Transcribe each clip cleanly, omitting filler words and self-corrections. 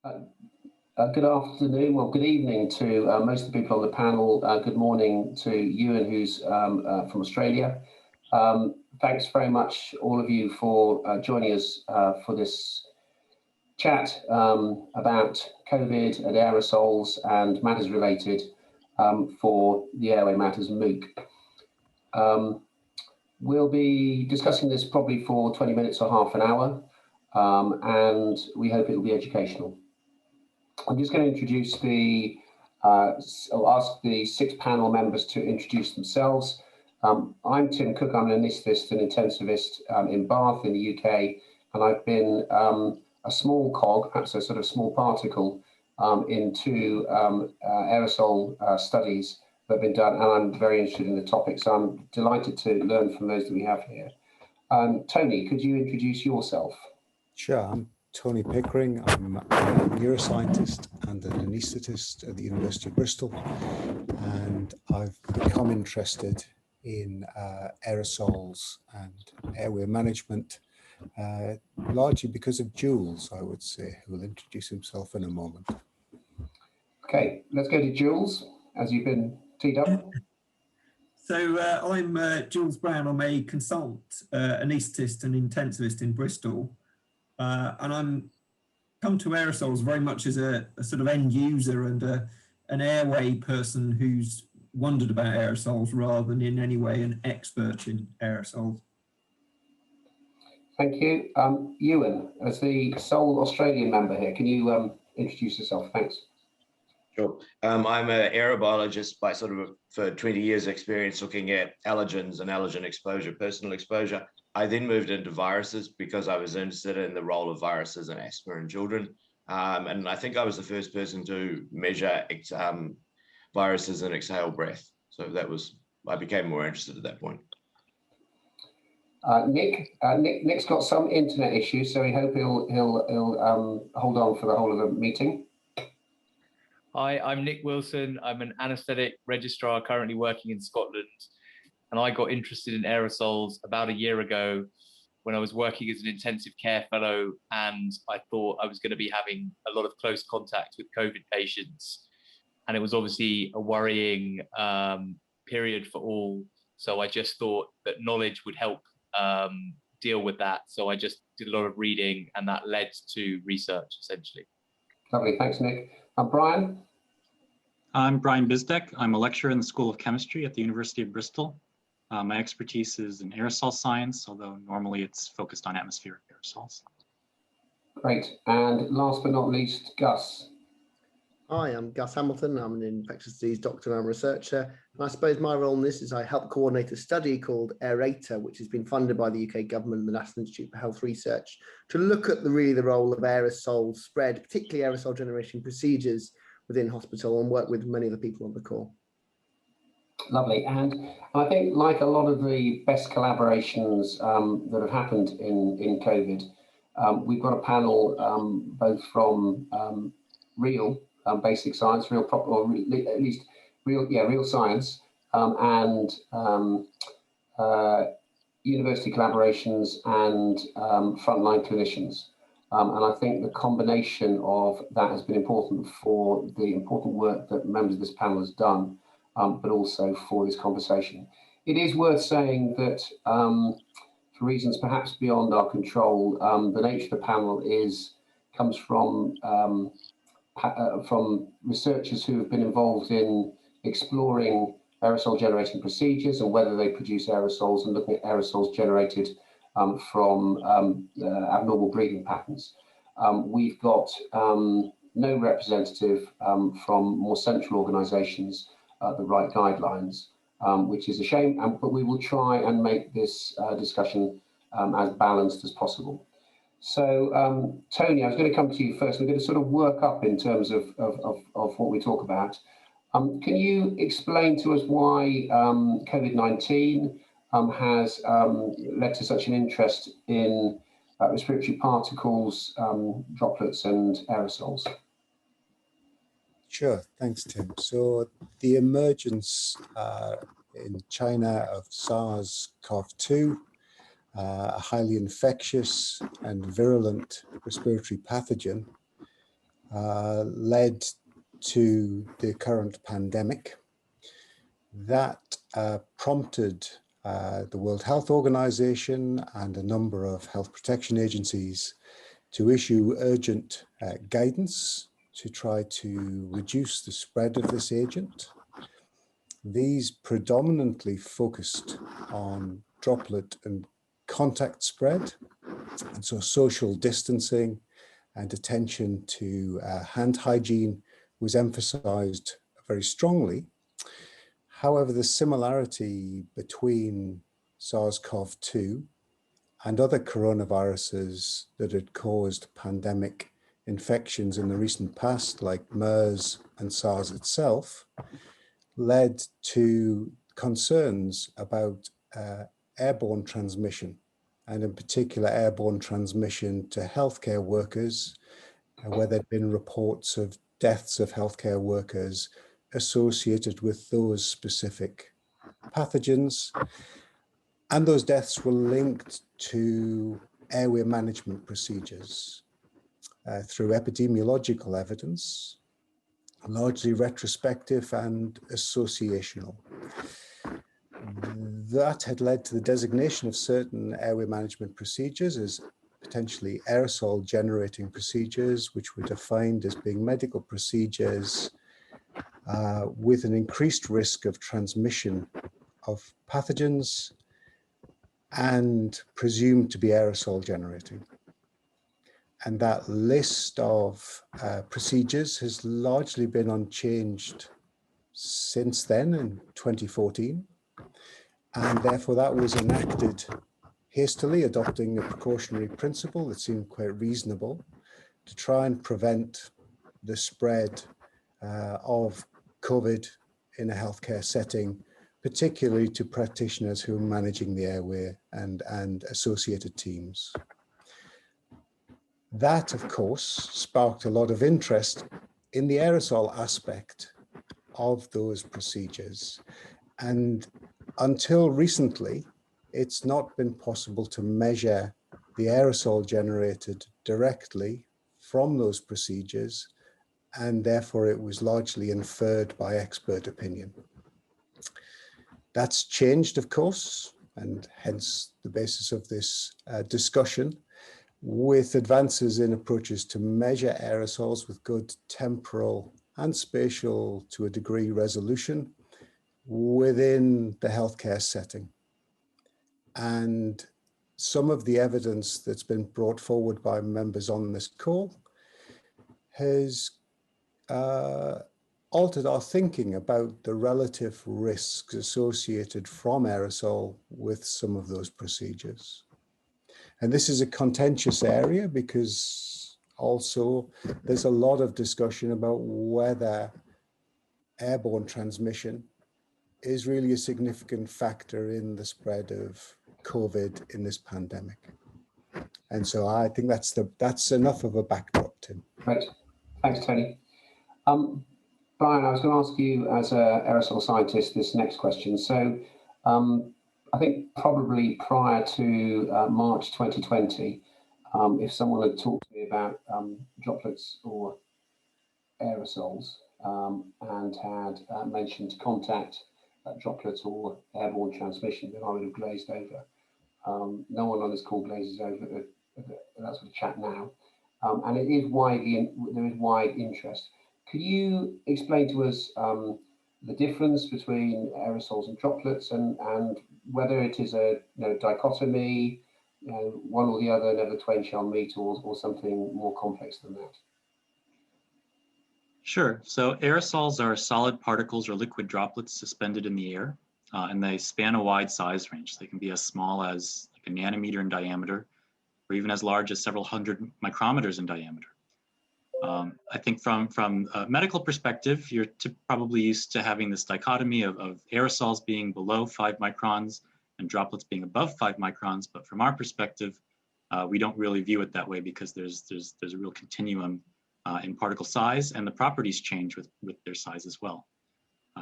Uh, Good afternoon, well, good evening to most of the people on the panel. Good morning to Ewan, who's from Australia. Thanks very much, all of you, for joining us for this chat about COVID and aerosols and matters related for the Airway Matters MOOC. We'll be discussing this probably for 20 minutes or half an hour, and we hope it will be educational. I'm just going to introduce I'll ask the 6 panel members to introduce themselves. I'm Tim Cook, I'm an anaesthetist and intensivist in Bath in the UK, and I've been a small cog, perhaps a sort of small particle, into aerosol studies that have been done, and I'm very interested in the topic, so I'm delighted to learn from those that we have here. Tony, could you introduce yourself? Sure, I'm Tony Pickering. I'm a neuroscientist and an anaesthetist at the University of Bristol, and I've become interested in aerosols and airway management, largely because of Jules, I would say, who will introduce himself in a moment. Okay, let's go to Jules, as you've been teed up. So I'm Jules Brown. I'm a consultant anaesthetist and intensivist in Bristol. And I'm come to aerosols very much as a sort of end user and an airway person who's wondered about aerosols rather than in any way an expert in aerosols. Thank you. Ewan, as the sole Australian member here, can you introduce yourself? Thanks. Sure. I'm an aerobiologist by for 20 years experience looking at allergens and allergen exposure, personal exposure. I then moved into viruses because I was interested in the role of viruses in asthma in children. And I think I was the first person to measure viruses in exhale breath. So I became more interested at that point. Nick's got some internet issues, so we hope he'll hold on for the whole of the meeting. Hi, I'm Nick Wilson. I'm an anaesthetic registrar currently working in Scotland, and I got interested in aerosols about a year ago when I was working as an intensive care fellow, and I thought I was going to be having a lot of close contact with COVID patients, and it was obviously a worrying period for all. So I just thought that knowledge would help deal with that. So I just did a lot of reading, and that led to research, essentially. Lovely, thanks, Nick. Brian? I'm Brian Bizdek. I'm a lecturer in the School of Chemistry at the University of Bristol. My expertise is in aerosol science, although normally it's focused on atmospheric aerosols. Great. And last but not least, Gus. Hi, I'm Gus Hamilton. I'm an infectious disease doctor and I'm a researcher. And I suppose my role in this is I help coordinate a study called Aerator, which has been funded by the UK government and the National Institute for Health Research, to look at the role of aerosol spread, particularly aerosol generation procedures within hospital, and work with many of the people on the call. Lovely. And I think, like a lot of the best collaborations that have happened in COVID, we've got a panel both from real basic science, real proper, or at least real science, and university collaborations and frontline clinicians. And I think the combination of that has been important for the important work that members of this panel has done, but also for this conversation. It is worth saying that for reasons perhaps beyond our control, the nature of the panel comes from researchers who have been involved in exploring aerosol generating procedures and whether they produce aerosols, and looking at aerosols generated from abnormal breathing patterns. We've got no representative from more central organisations that write guidelines, which is a shame, but we will try and make this discussion as balanced as possible. So, Tony, I was going to come to you first. We're going to sort of work up in terms of what we talk about. Can you explain to us why COVID-19 has led to such an interest in respiratory particles, droplets, and aerosols? Sure, thanks, Tim. So the emergence in China of SARS-CoV-2, a highly infectious and virulent respiratory pathogen, led to the current pandemic. That prompted the World Health Organization and a number of health protection agencies to issue urgent guidance to try to reduce the spread of this agent. These predominantly focused on droplet and contact spread, and so social distancing and attention to hand hygiene was emphasized very strongly. However, the similarity between SARS-CoV-2 and other coronaviruses that had caused pandemic infections in the recent past, like MERS and SARS itself, led to concerns about airborne transmission, and in particular airborne transmission to healthcare workers, where there'd been reports of deaths of healthcare workers associated with those specific pathogens. And those deaths were linked to airway management procedures through epidemiological evidence, largely retrospective and associational. That had led to the designation of certain airway management procedures as potentially aerosol generating procedures, which were defined as being medical procedures with an increased risk of transmission of pathogens and presumed to be aerosol generating. And that list of procedures has largely been unchanged since then in 2014. And therefore that was enacted hastily, adopting a precautionary principle that seemed quite reasonable to try and prevent the spread of COVID in a healthcare setting, particularly to practitioners who are managing the airway and associated teams. That, of course, sparked a lot of interest in the aerosol aspect of those procedures. And until recently, it's not been possible to measure the aerosol generated directly from those procedures, and therefore it was largely inferred by expert opinion. That's changed, of course, and hence the basis of this discussion, with advances in approaches to measure aerosols with good temporal and spatial, to a degree, resolution within the healthcare setting. And some of the evidence that's been brought forward by members on this call has altered our thinking about the relative risks associated from aerosol with some of those procedures. And this is a contentious area because also there's a lot of discussion about whether airborne transmission is really a significant factor in the spread of COVID in this pandemic. And so I think that's enough of a backdrop, Tim. Great, thanks, Tony. Brian, I was going to ask you as an aerosol scientist this next question. So I think probably prior to March 2020, if someone had talked to me about droplets or aerosols and had mentioned contact droplets or airborne transmission, then I would have glazed over. No one on this call glazes over that sort of chat now. And it is there is wide interest. Could you explain to us the difference between aerosols and droplets, and whether it is a dichotomy, one or the other, never twain shall meet, or something more complex than that? Sure. So aerosols are solid particles or liquid droplets suspended in the air, and they span a wide size range. They can be as small as like a nanometer in diameter, or even as large as several hundred micrometers in diameter. I think from a medical perspective, you're probably used to having this dichotomy of aerosols being below 5 microns and droplets being above 5 microns. But from our perspective, we don't really view it that way because there's a real continuum in particle size, and the properties change with their size as well.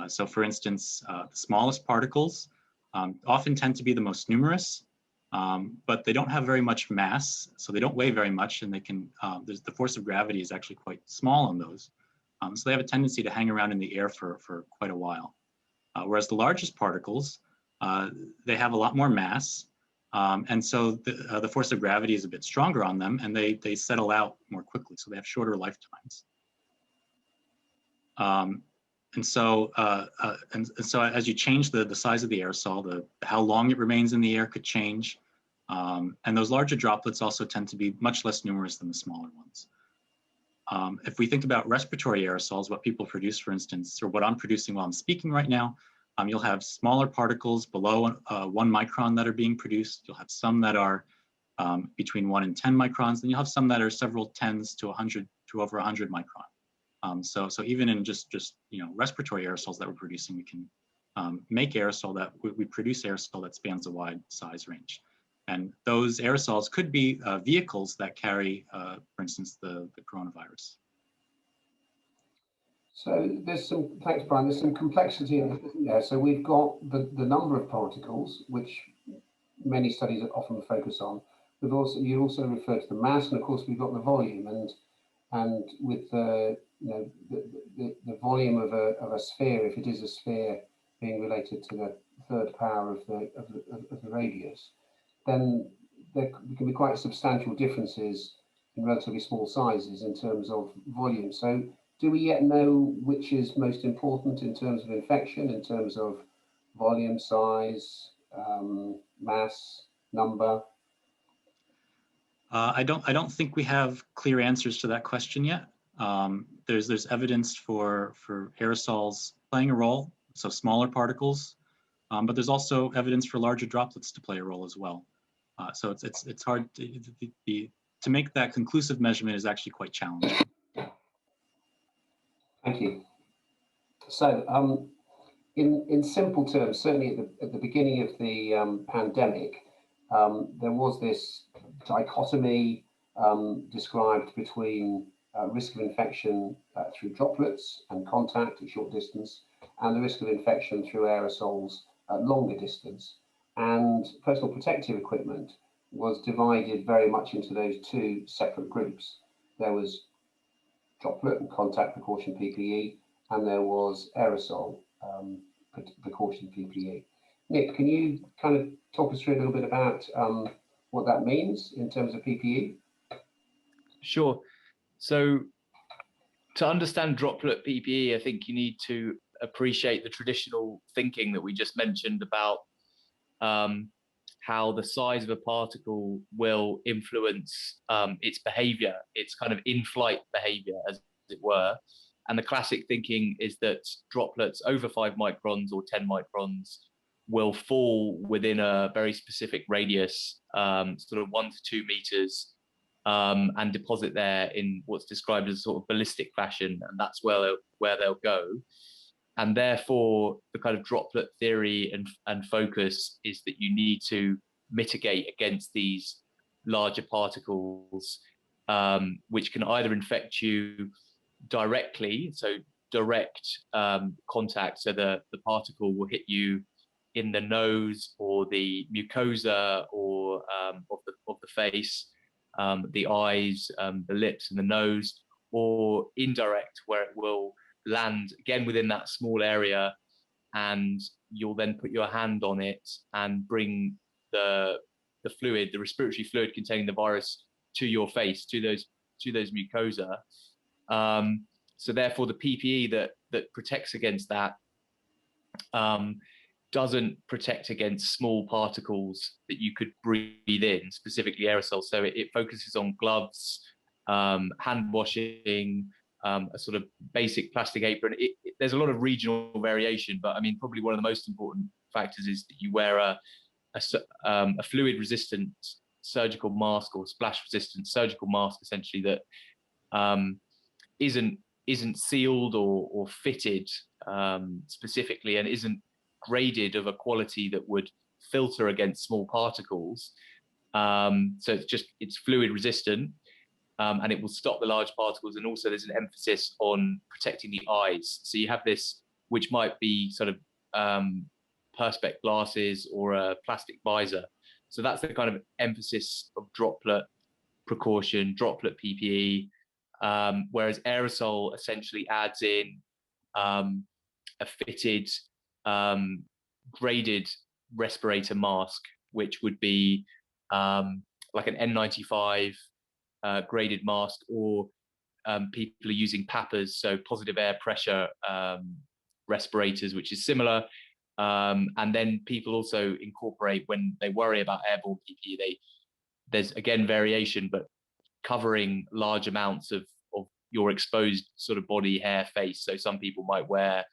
So for instance, the smallest particles often tend to be the most numerous, but they don't have very much mass, so they don't weigh very much, and they can, the force of gravity is actually quite small on those. So they have a tendency to hang around in the air for quite a while. Whereas the largest particles, they have a lot more mass, and so the force of gravity is a bit stronger on them, and they settle out more quickly, so they have shorter lifetimes. And so as you change the size of the aerosol, how long it remains in the air could change. And those larger droplets also tend to be much less numerous than the smaller ones. If we think about respiratory aerosols, what people produce, for instance, or what I'm producing while I'm speaking right now, you'll have smaller particles below 1 micron that are being produced. You'll have some that are between 1 and 10 microns, and you'll have some that are several tens to 100 to over 100 micron. So even in just respiratory aerosols that we're producing, we can make aerosol that we produce aerosol that spans a wide size range. And those aerosols could be vehicles that carry, for instance, the coronavirus. So there's some, thanks Brian, there's some complexity in there. So we've got the number of particles, which many studies often focus on. But also, you also refer to the mass, and of course we've got the volume, and with the volume of a sphere, if it is a sphere, being related to the third power of the radius, then there can be quite substantial differences in relatively small sizes in terms of volume. So do we yet know which is most important in terms of infection, in terms of volume, size, mass, number? I don't think we have clear answers to that question yet. There's evidence for aerosols playing a role, so smaller particles, but there's also evidence for larger droplets to play a role as well. So it's hard to make that conclusive measurement is actually quite challenging. Thank you. So in simple terms, certainly at the beginning of the pandemic, there was this dichotomy described between risk of infection through droplets and contact at short distance, and the risk of infection through aerosols at longer distance. And personal protective equipment was divided very much into those two separate groups. There was droplet and contact precaution PPE, and there was aerosol precaution PPE. Nick, can you kind of talk us through a little bit about what that means in terms of PPE? Sure. So to understand droplet PPE, I think you need to appreciate the traditional thinking that we just mentioned about how the size of a particle will influence its behavior, its kind of in-flight behavior, as it were. And the classic thinking is that droplets over 5 microns or 10 microns will fall within a very specific radius, sort of 1 to 2 meters, and deposit there in what's described as a sort of ballistic fashion, and that's where they'll go. And therefore, the kind of droplet theory and focus is that you need to mitigate against these larger particles, which can either infect you directly, so direct contact, so the particle will hit you in the nose or the mucosa or of the face, the eyes, the lips and the nose, or indirect, where it will land again within that small area, and you'll then put your hand on it and bring the fluid, the respiratory fluid containing the virus, to your face, to those mucosa. So therefore, the PPE that protects against that doesn't protect against small particles that you could breathe in, specifically aerosols. So it focuses on gloves, hand washing, a sort of basic plastic apron. There's a lot of regional variation, but I mean, probably one of the most important factors is that you wear a fluid-resistant surgical mask, or splash-resistant surgical mask, essentially, that isn't sealed or fitted specifically, and isn't graded of a quality that would filter against small particles. So it's fluid resistant, and it will stop the large particles. And also there's an emphasis on protecting the eyes. So you have this, which might be sort of perspex glasses or a plastic visor, So that's the kind of emphasis of droplet precaution, droplet PPE, whereas aerosol essentially adds in a fitted graded respirator mask, which would be like an N95 graded mask, or people are using PAPRs, so positive air pressure respirators, which is similar. And then people also incorporate, when they worry about airborne PPE, there's again variation, but covering large amounts of your exposed sort of body, hair, face. So some people might wear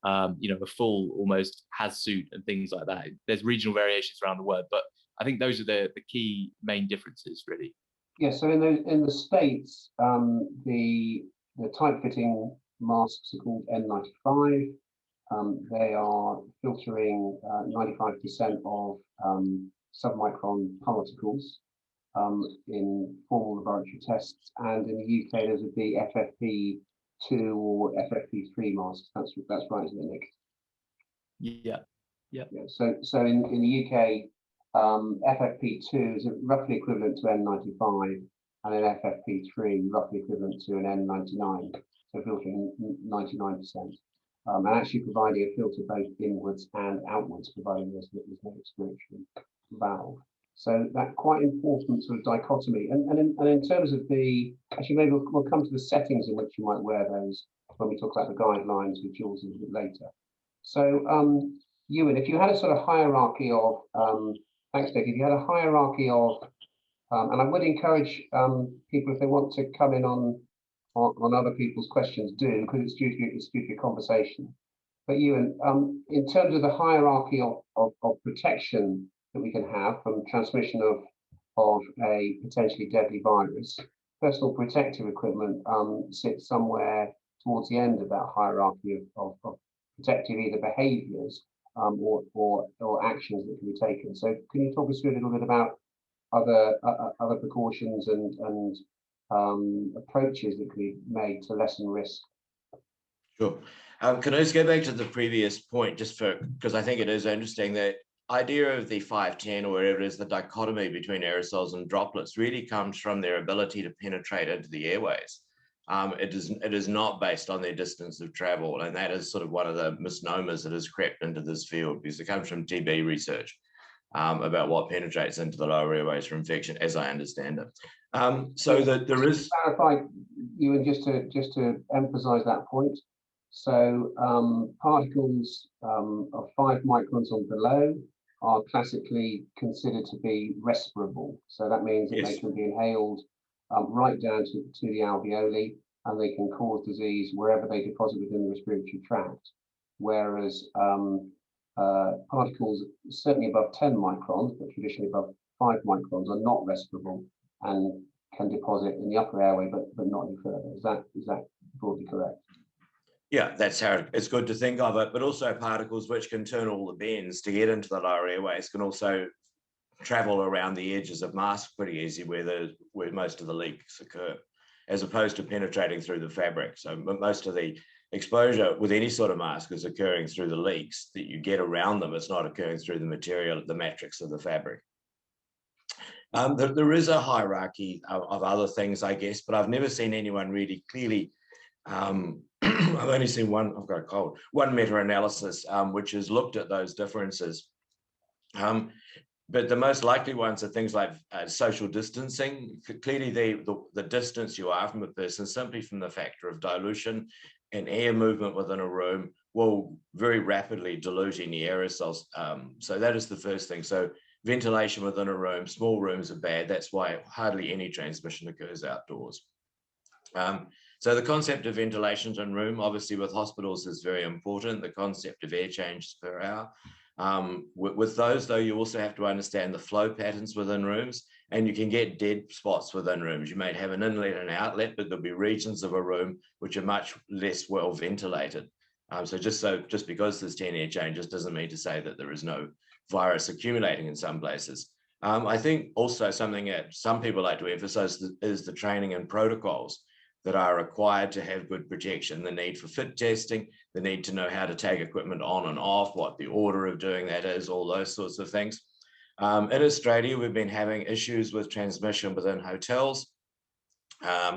a full almost has suit and things like that. There's regional variations around the world, but I think those are the key main differences, really. Yeah, so in the States, the tight fitting masks are called N95. They are filtering 95% of submicron particles in formal laboratory tests, and in the UK those would be FFP2 or FFP3 masks. That's right, isn't it, Nick? Yeah. So in the UK, FFP2 is roughly equivalent to N95, and then FFP3 roughly equivalent to an N99, so filtering 99%, and actually providing a filter both inwards and outwards, providing there's no expiratory valve. So that quite important sort of dichotomy. And in terms of actually maybe we'll come to the settings in which you might wear those when we talk about the guidelines with Jules a little bit later. So Ewan, if you had a sort of hierarchy of, thanks Nick, if you had a hierarchy of, and I would encourage people, if they want to come in on other people's questions, do, because it's due to your conversation. But Ewan, in terms of the hierarchy of protection that we can have from transmission of a potentially deadly virus, personal protective equipment sits somewhere towards the end of that hierarchy of protective either behaviours or actions that can be taken. So can you talk us through a little bit about other precautions and approaches that can be made to lessen risk? Sure. Can I just go back to the previous point, just because I think it is interesting, that idea of the 5-10 or whatever it is, the dichotomy between aerosols and droplets really comes from their ability to penetrate into the airways. It is not based on their distance of travel, and that is sort of one of the misnomers that has crept into this field, because it comes from TB research about what penetrates into the lower airways for infection, as I understand it. So that there is. Clarify, Ewan, just to emphasise that point. So particles of 5 microns or below are classically considered to be respirable. So that means that they can be inhaled right down to the alveoli, and they can cause disease wherever they deposit within the respiratory tract. Whereas particles certainly above 10 microns, but traditionally above 5 microns, are not respirable and can deposit in the upper airway, but not any further. Is that broadly correct? Yeah, that's how it's good to think of it, but also particles which can turn all the bends to get into the lower airways can also travel around the edges of masks pretty easy where most of the leaks occur, as opposed to penetrating through the fabric. So most of the exposure with any sort of mask is occurring through the leaks that you get around them. It's not occurring through the material, the matrix of the fabric. There is a hierarchy of other things, I guess, but I've never seen anyone really clearly. I've only seen one, I've got a cold, one meta-analysis which has looked at those differences. But the most likely ones are things like social distancing. Clearly, the distance you are from a person, simply from the factor of dilution and air movement within a room, will very rapidly dilute any aerosols. So that is the first thing. So ventilation within a room, small rooms are bad. That's why hardly any transmission occurs outdoors. So the concept of ventilation in room, obviously with hospitals, is very important. The concept of air changes per hour. With those, though, you also have to understand the flow patterns within rooms, and you can get dead spots within rooms. You may have an inlet and outlet, but there'll be regions of a room which are much less well ventilated. So just because there's 10 air changes doesn't mean to say that there is no virus accumulating in some places. I think also something that some people like to emphasize is the training and protocols that are required to have good protection, the need for fit testing, the need to know how to take equipment on and off, what the order of doing that is, all those sorts of things. In Australia, we've been having issues with transmission within hotels.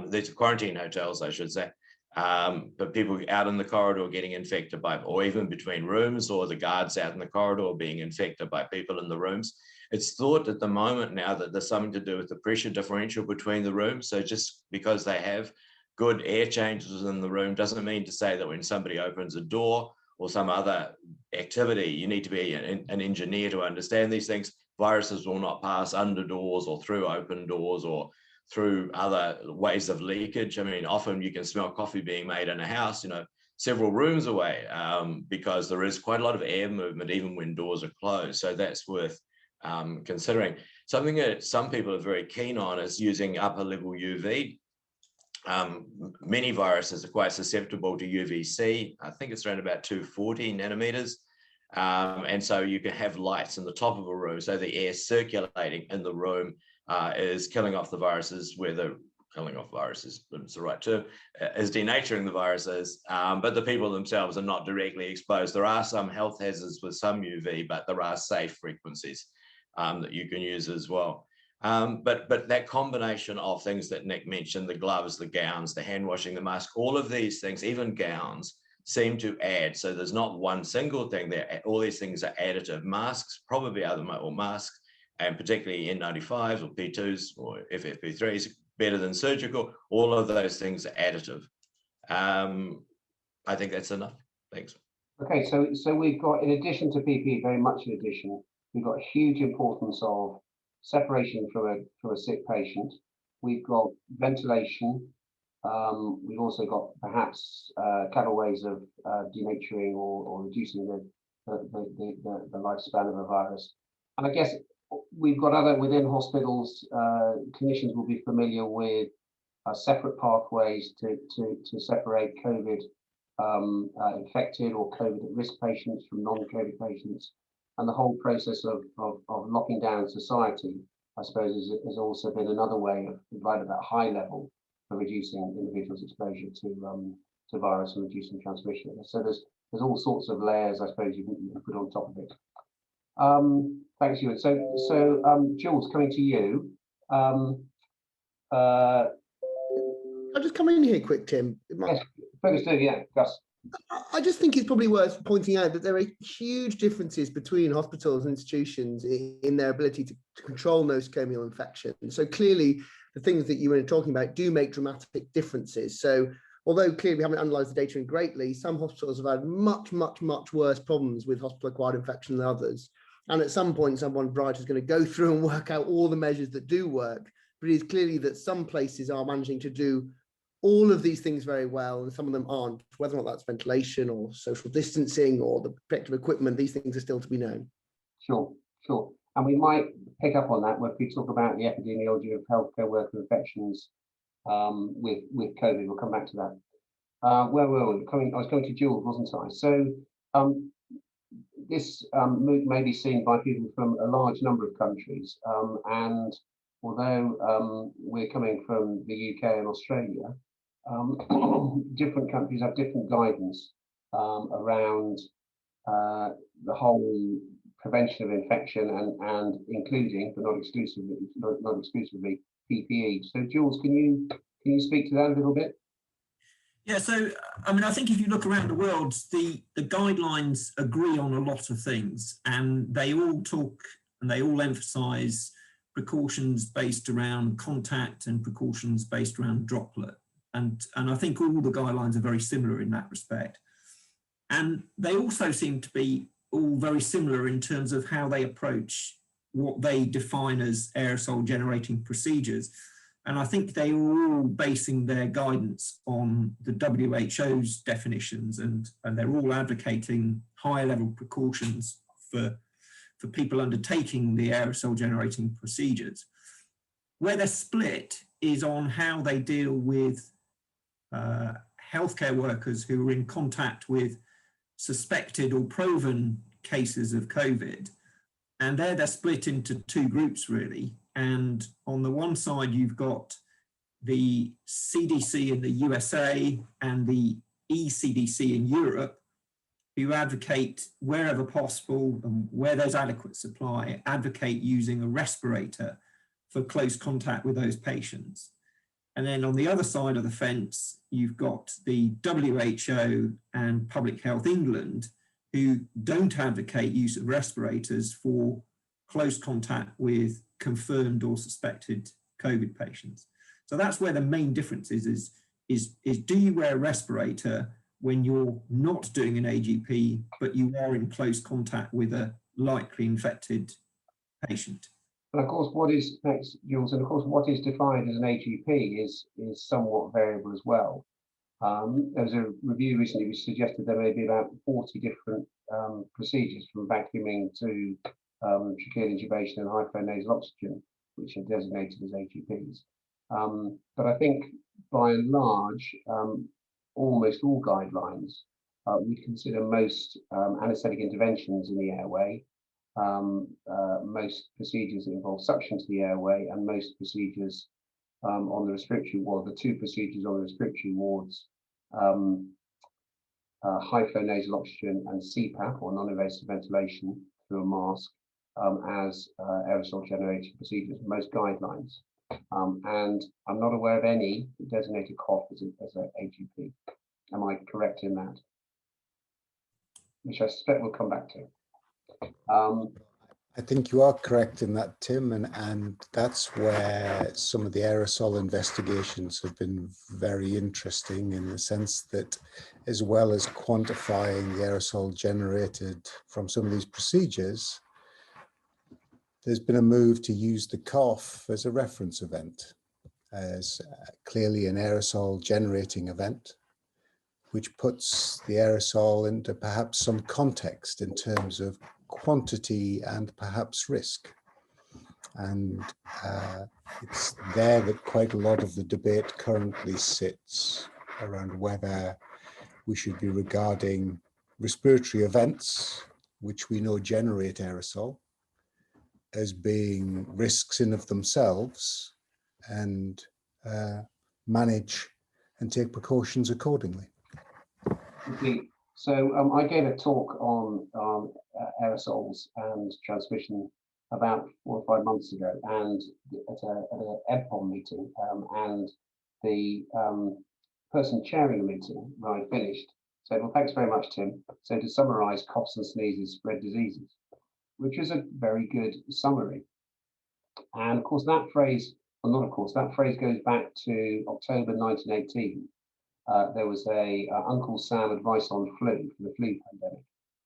These are quarantine hotels, I should say. But people out in the corridor getting infected by, or even between rooms, or the guards out in the corridor being infected by people in the rooms. It's thought at the moment now that there's something to do with the pressure differential between the rooms. So just because they have good air changes in the room doesn't mean to say that when somebody opens a door or some other activity, you need to be an engineer to understand these things. Viruses will not pass under doors or through open doors or through other ways of leakage. I mean, often you can smell coffee being made in a house, several rooms away, because there is quite a lot of air movement even when doors are closed. So that's worth considering. Something that some people are very keen on is using upper level UV. Many viruses are quite susceptible to UVC. I think it's around about 240 nanometers. And so you can have lights in the top of a room, so the air circulating in the room is killing off the viruses, killing off viruses, it's the right term, is denaturing the viruses, but the people themselves are not directly exposed. There are some health hazards with some UV, but there are safe frequencies that you can use as well. But that combination of things that Nick mentioned, the gloves, the gowns, the hand washing, the mask, all of these things, even gowns, seem to add. So there's not one single thing there. All these things are additive. Masks probably are masks, and particularly N95s or P2s or FFP3s, better than surgical. All of those things are additive. I think that's enough. Thanks. Okay, so we've got, in addition to PPE, very much in addition, we've got a huge importance of separation from a sick patient. We've got ventilation. We've also got perhaps clever ways of denaturing or reducing the lifespan of a virus. And I guess we've got other, within hospitals, clinicians will be familiar with separate pathways to separate COVID infected or COVID at risk patients from non-COVID patients. And the whole process of locking down society, I suppose, has also been another way of, right at that high level, for reducing individuals' exposure to virus and reducing transmission. So there's all sorts of layers, I suppose, you can put on top of it. Thanks, Ewan. So Jules, coming to you. I'll just come in here quick, Tim. Yes, please do, yeah, Gus. I just think it's probably worth pointing out that there are huge differences between hospitals and institutions in their ability to control nosocomial infection. So clearly, the things that you were talking about do make dramatic differences. So although clearly we haven't analysed the data in greatly, some hospitals have had much, much, much worse problems with hospital-acquired infection than others. And at some point, someone bright is going to go through and work out all the measures that do work. But it is clearly that some places are managing to do all of these things very well, and some of them aren't. Whether or not that's ventilation or social distancing or the protective equipment, these things are still to be known. Sure. And we might pick up on that when we talk about the epidemiology of healthcare worker infections with COVID. We'll come back to that. Where were we? I was going to Jules, wasn't I? So this MOOC may be seen by people from a large number of countries, and although we're coming from the UK and Australia, different countries have different guidance around the whole prevention of infection and including, but not exclusively, PPE. So, Jules, can you speak to that a little bit? Yeah, so I mean, I think if you look around the world, the guidelines agree on a lot of things, and they all talk and they all emphasise precautions based around contact and precautions based around droplet. And I think all the guidelines are very similar in that respect. And they also seem to be all very similar in terms of how they approach what they define as aerosol generating procedures. And I think they are all basing their guidance on the WHO's definitions, and they're all advocating higher level precautions for people undertaking the aerosol generating procedures. Where they're split is on how they deal with healthcare workers who are in contact with suspected or proven cases of COVID. And they're split into two groups, really. And on the one side, you've got the CDC in the USA and the ECDC in Europe. who advocate wherever possible and where there's adequate supply, advocate using a respirator for close contact with those patients. And then on the other side of the fence, you've got the WHO and Public Health England, who don't advocate use of respirators for close contact with confirmed or suspected COVID patients. So that's where the main difference is do you wear a respirator when you're not doing an AGP, but you are in close contact with a likely infected patient? And of course, thanks, Jules, and of course, what is defined as an AGP is somewhat variable as well. There was a review recently which suggested there may be about 40 different procedures, from vacuuming to tracheal intubation and high flow nasal oxygen, which are designated as AGPs. But I think by and large, almost all guidelines would consider most anaesthetic interventions in the airway, most procedures that involve suction to the airway, and most procedures on the respiratory ward, the two procedures on the respiratory wards, high flow nasal oxygen and CPAP, or non-invasive ventilation through a mask, as aerosol generated procedures, most guidelines. And I'm not aware of any designated cough as an AGP. Am I correct in that? Which I suspect we'll come back to. I think you are correct in that, Tim, and that's where some of the aerosol investigations have been very interesting, in the sense that, as well as quantifying the aerosol generated from some of these procedures, there's been a move to use the cough as a reference event, as clearly an aerosol generating event, which puts the aerosol into perhaps some context in terms of quantity and perhaps risk. And it's there that quite a lot of the debate currently sits around whether we should be regarding respiratory events, which we know generate aerosol, as being risks in of themselves, and manage and take precautions accordingly. Indeed. So I gave a talk on aerosols and transmission about 4 or 5 months ago, and at an EBPOM meeting, and the person chairing the meeting, when I finished, said, "Well, thanks very much, Tim. So to summarise, coughs and sneezes spread diseases," which is a very good summary. And of course, that phrase, well, not of course, that phrase goes back to October 1918. There was a Uncle Sam advice on flu, for the flu pandemic.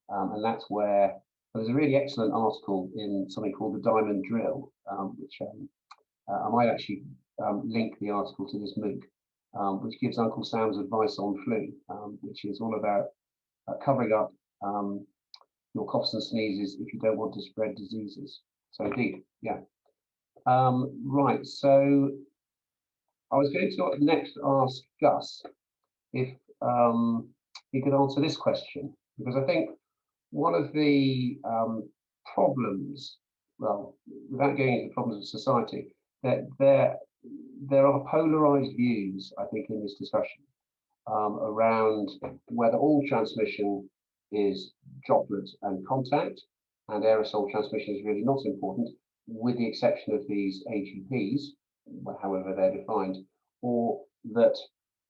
And that's where there's a really excellent article in something called the Diamond Drill, which I might actually link the article to this MOOC, which gives Uncle Sam's advice on flu, which is all about covering up your coughs and sneezes if you don't want to spread diseases. So indeed, yeah. Right, so I was going to next ask Gus if he could answer this question, because I think one of the problems, well, without going into the problems of society, that there are polarized views, I think, in this discussion around whether all transmission is droplet and contact, and aerosol transmission is really not important, with the exception of these AGPs, however they're defined, or that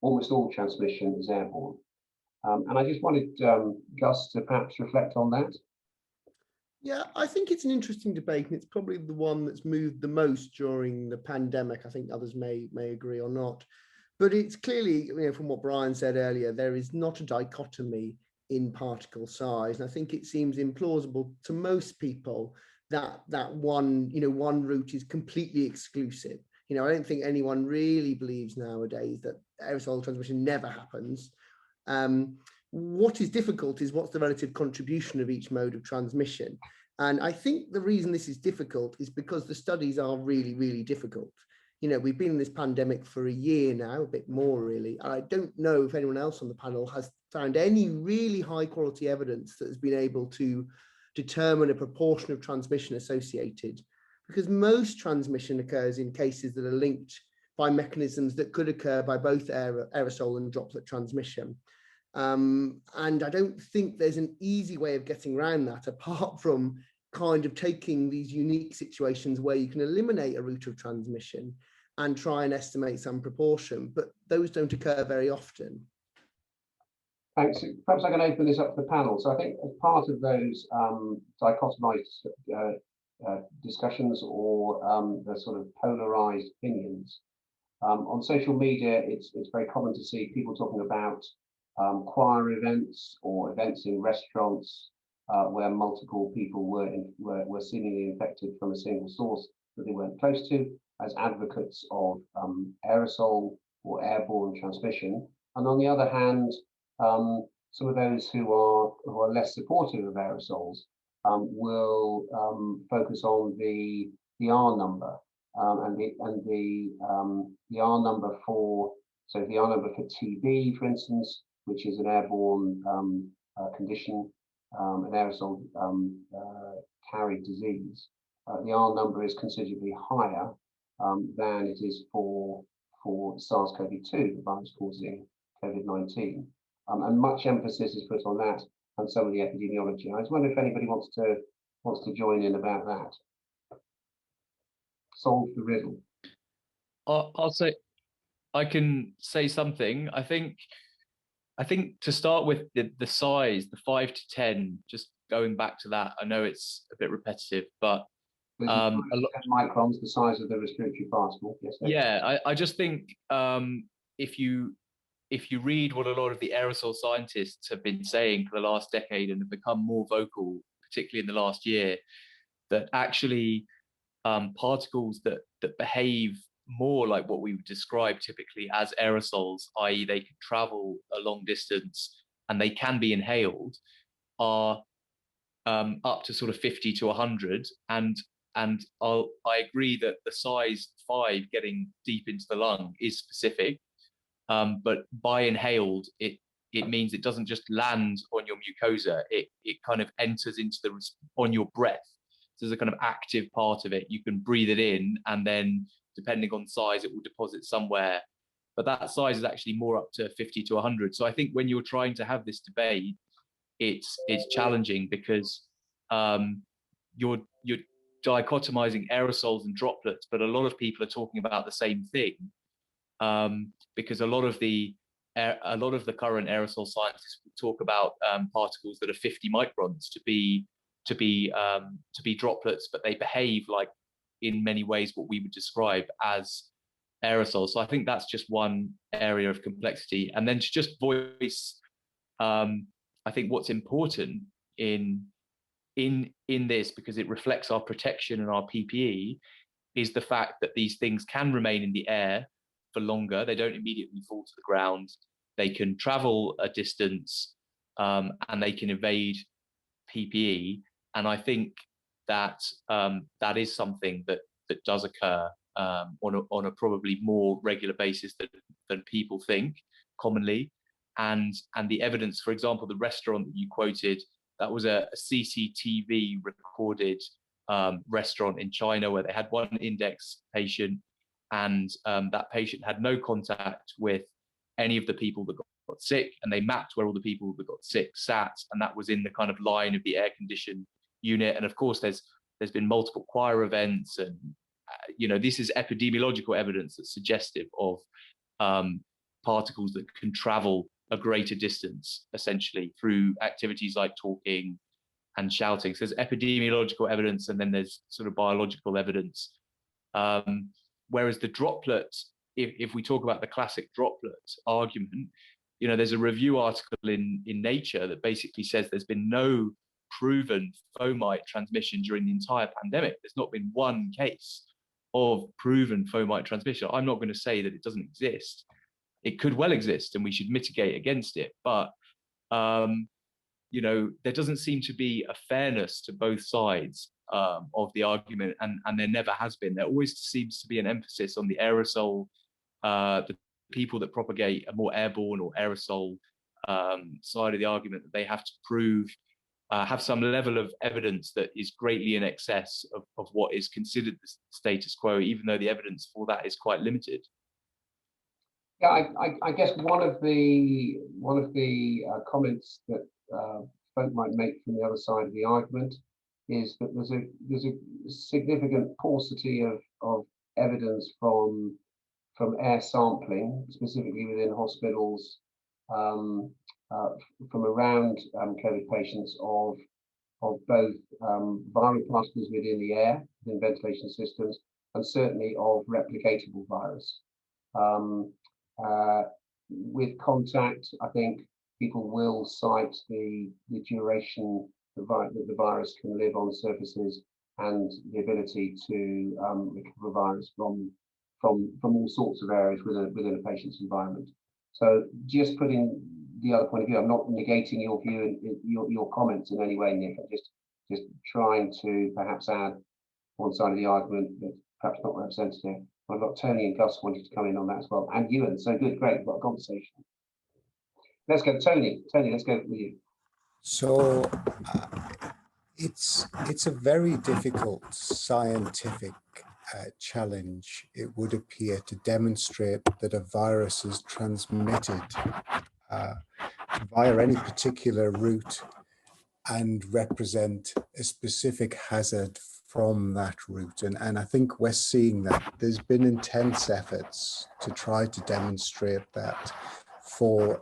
almost all transmission is airborne. And I just wanted Gus to perhaps reflect on that. Yeah, I think it's an interesting debate, and it's probably the one that's moved the most during the pandemic. I think others may agree or not. But it's clearly, from what Brian said earlier, there is not a dichotomy in particle size. And I think it seems implausible to most people that one route is completely exclusive. I don't think anyone really believes nowadays that aerosol transmission never happens. What is difficult is what's the relative contribution of each mode of transmission. And I think the reason this is difficult is because the studies are really, really difficult. We've been in this pandemic for a year now, a bit more really. And I don't know if anyone else on the panel has found any really high quality evidence that has been able to determine a proportion of transmission associated, because most transmission occurs in cases that are linked by mechanisms that could occur by both aerosol and droplet transmission. And I don't think there's an easy way of getting around that, apart from kind of taking these unique situations where you can eliminate a route of transmission and try and estimate some proportion, but those don't occur very often. Thanks. Perhaps I can open this up to the panel. So I think as part of those dichotomized discussions or the sort of polarized opinions, on social media, it's very common to see people talking about choir events or events in restaurants where multiple people were seemingly infected from a single source that they weren't close to, as advocates of aerosol or airborne transmission. And on the other hand, some of those who are less supportive of aerosols will focus on the R number and the R number for TB, for instance, which is an airborne condition, an aerosol carried disease. The R number is considerably higher than it is for SARS-CoV-2, the virus causing COVID-19. And much emphasis is put on that and some of the epidemiology. I just wonder if anybody wants to join in about that. Solve the riddle. I'll say, I can say something. I think to start with the size, the 5 to 10, just going back to that, I know it's a bit repetitive, but 10 microns, the size of the respiratory particle. Yes. Yeah, I just think if you read what a lot of the aerosol scientists have been saying for the last decade and have become more vocal, particularly in the last year, that actually particles that behave more like what we would describe typically as aerosols, i.e. they can travel a long distance and they can be inhaled, are up to sort of 50 to 100. And I agree that the size 5 getting deep into the lung is specific, but by inhaled, it means it doesn't just land on your mucosa, it kind of enters into on your breath. So there's a kind of active part of it. You can breathe it in, and then depending on size, it will deposit somewhere. But that size is actually more up to 50 to 100. So I think when you're trying to have this debate, it's challenging because you're dichotomizing aerosols and droplets, but a lot of people are talking about the same thing, because a lot of the current aerosol scientists will talk about particles that are 50 microns to be droplets, but they behave like, in many ways, what we would describe as aerosols. So I think that's just one area of complexity. And then to just voice, I think what's important in this, because it reflects our protection and our PPE, is the fact that these things can remain in the air for longer. They don't immediately fall to the ground. They can travel a distance, and they can evade PPE. And I think that that is something that does occur on a probably more regular basis than people think commonly. And the evidence, for example, the restaurant that you quoted, that was a CCTV recorded restaurant in China where they had one index patient, and that patient had no contact with any of the people that got sick, and they mapped where all the people that got sick sat, and that was in the kind of line of the air-conditioned unit. And of course, there's been multiple choir events, and this is epidemiological evidence that's suggestive of particles that can travel a greater distance, essentially through activities like talking and shouting. So there's epidemiological evidence, and then there's sort of biological evidence. Whereas the droplet, if we talk about the classic droplet argument, there's a review article in Nature that basically says there's been no proven fomite transmission during the entire pandemic. There's not been one case of proven fomite transmission. I'm not going to say that it doesn't exist. It could well exist, and we should mitigate against it. But there doesn't seem to be a fairness to both sides of the argument, and there never has been. There always seems to be an emphasis on the aerosol, the people that propagate a more airborne or aerosol side of the argument, that they have to prove, have some level of evidence that is greatly in excess of what is considered the status quo, even though the evidence for that is quite limited. Yeah, I guess one of the comments that folk might make from the other side of the argument is that there's a significant paucity of evidence from air sampling, specifically within hospitals, um, from around COVID patients of both viral particles within the air, within ventilation systems, and certainly of replicatable virus. With contact, I think people will cite the duration that the virus can live on surfaces and the ability to recover virus from all sorts of areas within a patient's environment. So just putting the other point of view, I'm not negating your view and your comments in any way, Nick. I'm just trying to perhaps add one side of the argument that's perhaps not representative. I've got Tony and Gus wanted to come in on that as well, and Ewan. So good, great, we've got a conversation. Let's go, Tony. Tony, let's go with you. So it's a very difficult scientific challenge, it would appear, to demonstrate that a virus is transmitted via any particular route and represent a specific hazard from that route. And I think we're seeing that. There's been intense efforts to try to demonstrate that for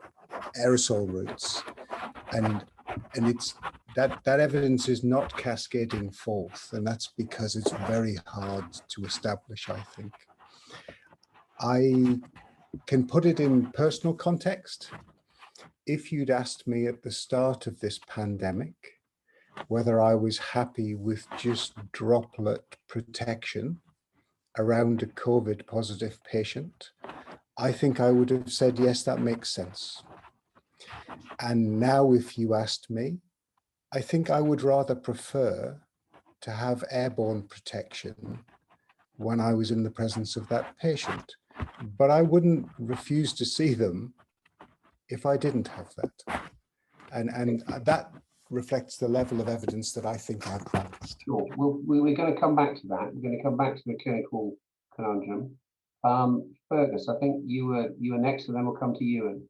aerosol routes. And it's that evidence is not cascading forth, and that's because it's very hard to establish, I think. I can put it in personal context. If you'd asked me at the start of this pandemic whether I was happy with just droplet protection around a COVID positive patient, I think I would have said, yes, that makes sense. And now if you asked me, I think I would rather prefer to have airborne protection when I was in the presence of that patient. But I wouldn't refuse to see them if I didn't have that. And that reflects the level of evidence that I think I've advanced. Sure. We're going to come back to that. We're going to come back to the clinical conundrum. Fergus, I think you were next, and then we'll come to Ewan.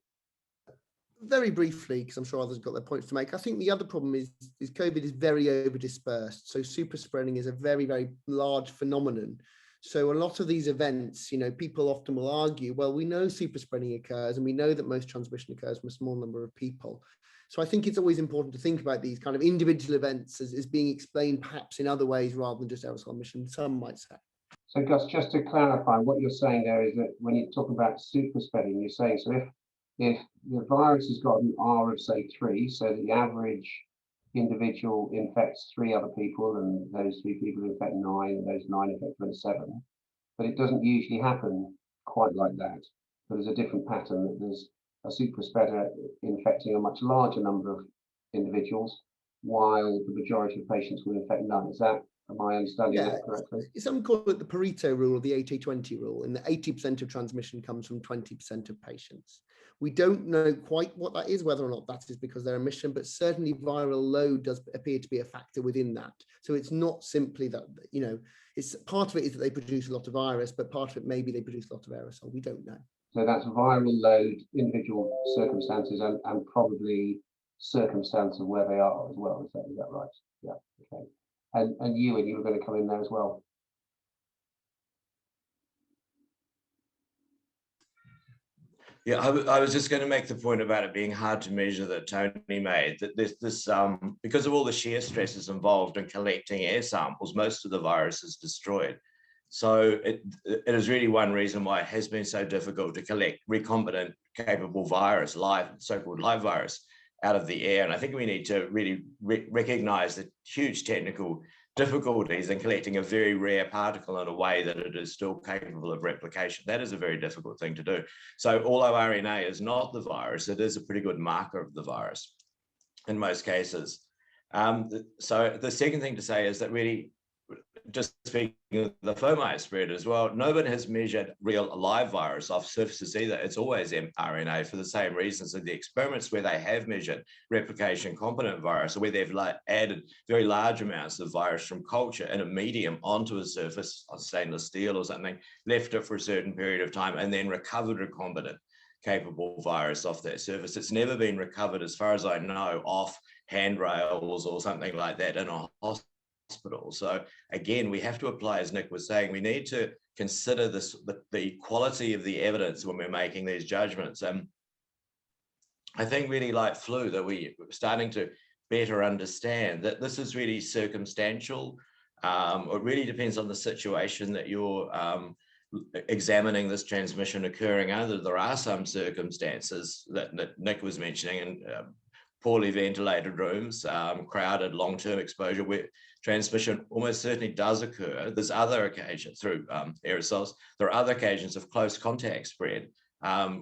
Very briefly, because I'm sure others have got their points to make. I think the other problem is COVID is very over dispersed. So super spreading is a very, very large phenomenon. So a lot of these events, people often will argue, well, we know super spreading occurs and we know that most transmission occurs from a small number of people. So I think it's always important to think about these kind of individual events as being explained perhaps in other ways rather than just aerosol emission, some might say. So Gus, just to clarify, what you're saying there is that when you talk about super spreading, you're saying, so if the virus has got an R of say 3, so the average individual infects 3 other people, and those 3 people infect 9, and those 9 infect 27, but it doesn't usually happen quite like that. But there's a different pattern, that there's a super spreader infecting a much larger number of individuals, while the majority of patients will infect none. Is that, am I understanding that correctly? Some call it the Pareto rule, or the 80-20 rule, in that 80% of transmission comes from 20% of patients. We don't know quite what that is, whether or not that is because they're emission, but certainly viral load does appear to be a factor within that. So it's not simply that, it's part of it is that they produce a lot of virus, but part of it maybe they produce a lot of aerosol. We don't know. So that's viral load, individual circumstances, and probably circumstance of where they are as well. Is that right? Yeah. Okay. And you were going to come in there as well. Yeah, I was just going to make the point about it being hard to measure that Tony made, that this because of all the shear stresses involved in collecting air samples, most of the virus is destroyed. So it is really one reason why it has been so difficult to collect recombinant capable virus, so-called live virus, out of the air. And I think we need to really recognize the huge technical difficulties in collecting a very rare particle in a way that it is still capable of replication. That is a very difficult thing to do. So although RNA is not the virus, it is a pretty good marker of the virus in most cases. So the second thing to say is that really just speaking of the fomite spread as well, no one has measured real live virus off surfaces either. It's always mRNA for the same reasons. And the experiments where they have measured replication competent virus, or where they've added very large amounts of virus from culture in a medium onto a surface on stainless steel or something, left it for a certain period of time, and then recovered recombinant capable virus off that surface. It's never been recovered, as far as I know, off handrails or something like that in a hospital. So again, we have to apply, as Nick was saying, we need to consider this, the quality of the evidence when we're making these judgments. I think really like flu, that we're starting to better understand that this is really circumstantial. It really depends on the situation that you're examining this transmission occurring under. There are some circumstances that Nick was mentioning, and poorly ventilated rooms, crowded long-term exposure, where transmission almost certainly does occur. There's other occasions through aerosols. There are other occasions of close contact spread,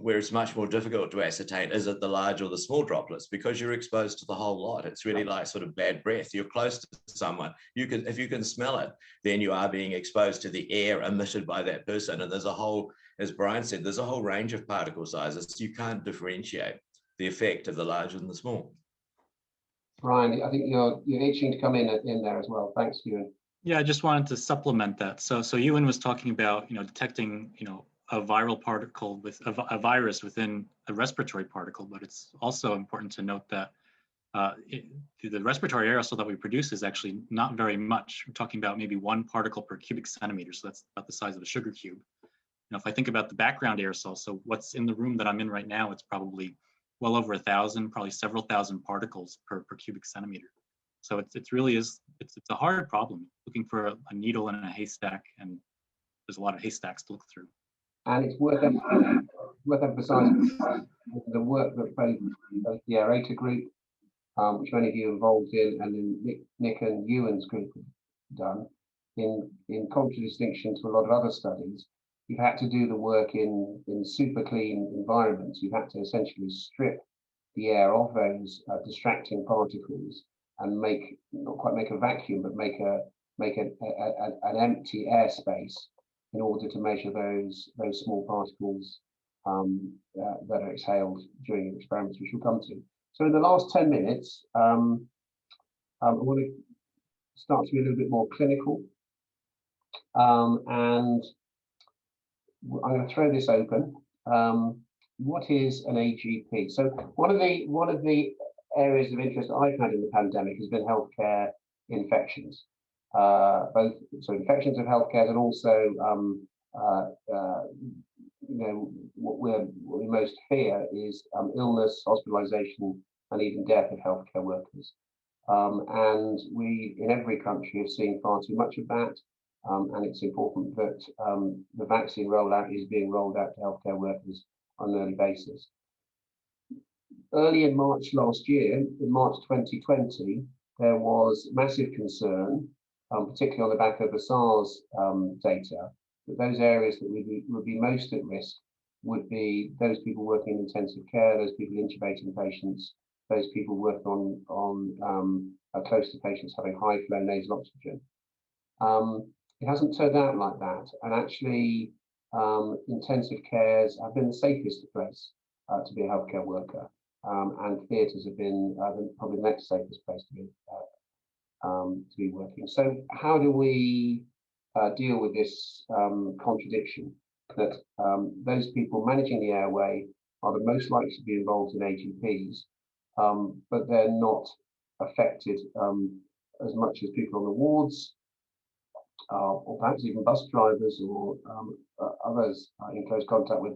where it's much more difficult to ascertain, is it the large or the small droplets, because you're exposed to the whole lot. It's really like sort of bad breath. You're close to someone, if you can smell it, then you are being exposed to the air emitted by that person. And there's a whole, as Brian said, there's a whole range of particle sizes. You can't differentiate the effect of the large and the small. Brian, I think you're itching to come in there as well. Thanks, Ewan. Yeah, I just wanted to supplement that. So Ewan was talking about, detecting, a viral particle with a virus within a respiratory particle, but it's also important to note that the respiratory aerosol that we produce is actually not very much. We're talking about maybe 1 particle per cubic centimeter, so that's about the size of a sugar cube. If I think about the background aerosol, so what's in the room that I'm in right now, it's probably well over 1,000, probably several thousand particles per cubic centimeter. So it's a hard problem, looking for a needle in a haystack, and there's a lot of haystacks to look through. And it's worth emphasising the work that both the Aerator group, which many of you are involved in, and then Nick and Ewan's group have done, in contradistinction to a lot of other studies. You've had to do the work in super clean environments. You've had to essentially strip the air of those distracting particles and not quite make a vacuum, but make an empty airspace in order to measure those small particles that are exhaled during the experiments, which we'll come to. So in the last 10 minutes, I want to start to be a little bit more clinical, and I'm going to throw this open. What is an AGP? So one of the areas of interest I've had in the pandemic has been healthcare infections, both infections of healthcare, and also what we most fear is illness, hospitalisation, and even death of healthcare workers. And we, in every country, have seen far too much of that. And it's important that the vaccine rollout is being rolled out to healthcare workers on an early basis. Early in March last year, in March 2020, there was massive concern, particularly on the back of the SARS data, that those areas that would be most at risk would be those people working in intensive care, those people intubating patients, those people working on close to patients having high flow nasal oxygen. It hasn't turned out like that, and actually intensive cares have been the safest place to be a healthcare worker, and theatres have been probably the next safest place to be working. So how do we deal with this contradiction that those people managing the airway are the most likely to be involved in AGPs, but they're not affected as much as people on the wards, or perhaps even bus drivers or others in close contact with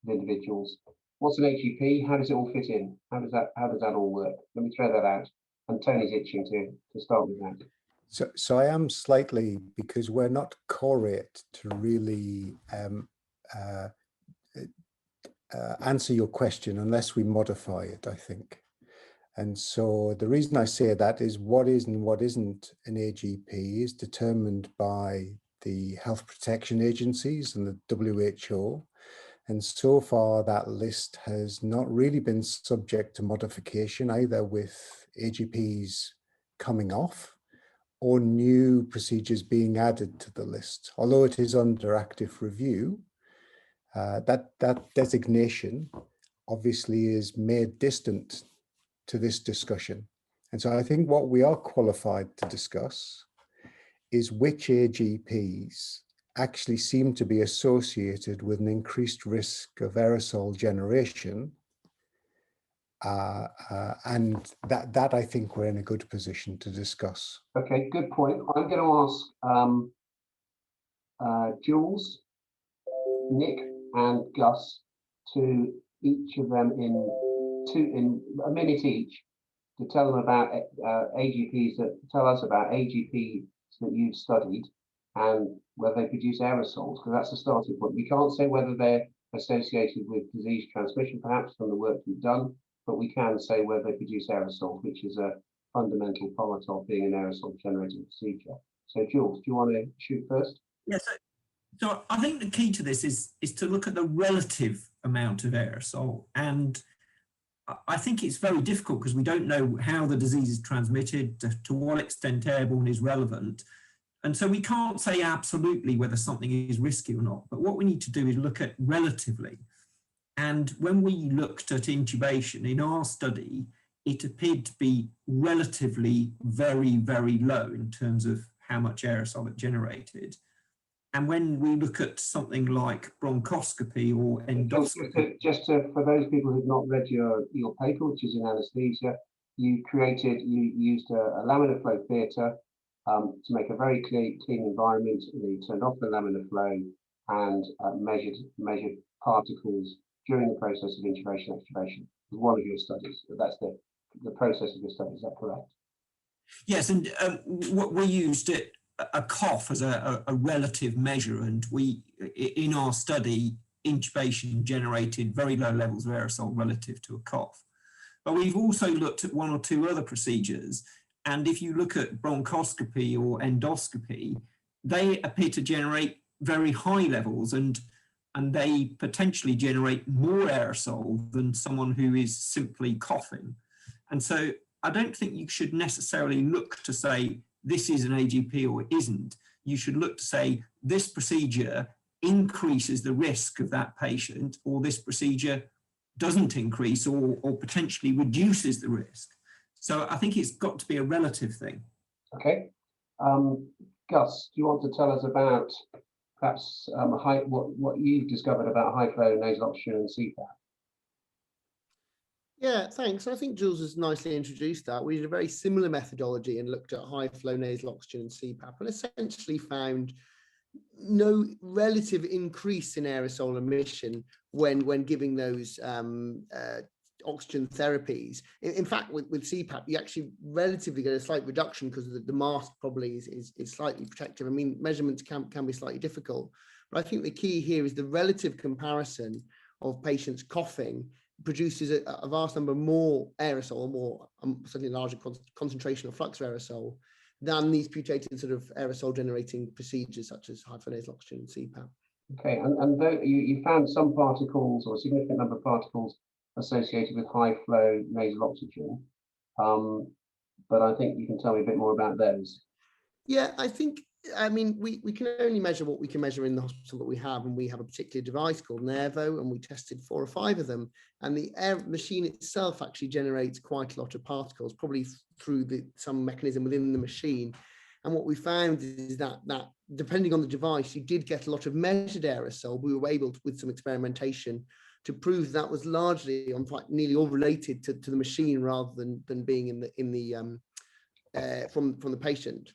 individuals. What's an AGP? How does it all fit in? How does that all work? Let me throw that out. And Tony's itching to start with that. So I am slightly, because we're not correlate to really answer your question unless we modify it, I think. And so the reason I say that is what is and what isn't an AGP is determined by the health protection agencies and the WHO. And so far that list has not really been subject to modification, either with AGPs coming off or new procedures being added to the list. Although it is under active review, that designation obviously is made distant to this discussion. And so I think what we are qualified to discuss is which AGPs actually seem to be associated with an increased risk of aerosol generation. And that I think we're in a good position to discuss. Okay, good point. I'm going to ask Jules, Nick, and Gus to each of them in a minute each to tell them about tell us about AGPs that you've studied and whether they produce aerosols, because that's the starting point. We can't say whether they're associated with disease transmission, perhaps from the work you've done, but we can say whether they produce aerosols, which is a fundamental part of being an aerosol generating procedure. So Jules, do you want to shoot first? Yes. So I think the key to this is to look at the relative amount of aerosol. And I think it's very difficult because we don't know how the disease is transmitted, to what extent airborne is relevant. And so we can't say absolutely whether something is risky or not. But what we need to do is look at relatively. And when we looked at intubation in our study, it appeared to be relatively very, very low in terms of how much aerosol it generated. And when we look at something like bronchoscopy or endoscopy... For those people who've not read your paper, which is in anesthesia, you used a laminar flow theatre to make a very clean environment. You turned off the laminar flow and measured particles during the process of intubation extubation. One of your studies. That's the process of your study. Is that correct? Yes, and what we used a cough as a relative measure, and we, in our study, intubation generated very low levels of aerosol relative to a cough. But we've also looked at one or two other procedures, and if you look at bronchoscopy or endoscopy, they appear to generate very high levels, and they potentially generate more aerosol than someone who is simply coughing. And so I don't think you should necessarily look to say this is an AGP or it isn't. You should look to say this procedure increases the risk of that patient, or this procedure doesn't increase or potentially reduces the risk. So I think it's got to be a relative thing. Okay. Gus, do you want to tell us about perhaps what you've discovered about high flow nasal oxygen and CPAP? Yeah, thanks. I think Jules has nicely introduced that. We did a very similar methodology and looked at high flow nasal oxygen and CPAP and essentially found no relative increase in aerosol emission when giving those oxygen therapies. In fact, with CPAP, you actually relatively get a slight reduction because the mask probably is slightly protective. I mean, measurements can be slightly difficult, but I think the key here is the relative comparison of patients coughing produces a vast number more aerosol, more certainly larger concentration of flux of aerosol than these putated sort of aerosol generating procedures such as high flow nasal oxygen and CPAP. Okay, and though you found some particles or a significant number of particles associated with high flow nasal oxygen, but I think you can tell me a bit more about those. Yeah, I mean, we can only measure what we can measure in the hospital that we have, and we have a particular device called Nervo, and we tested 4 or 5 of them, and the machine itself actually generates quite a lot of particles, probably through some mechanism within the machine. And what we found is that depending on the device, you did get a lot of measured aerosol. We were able to, with some experimentation, to prove that was largely, in fact, nearly all related to the machine rather than being from the patient.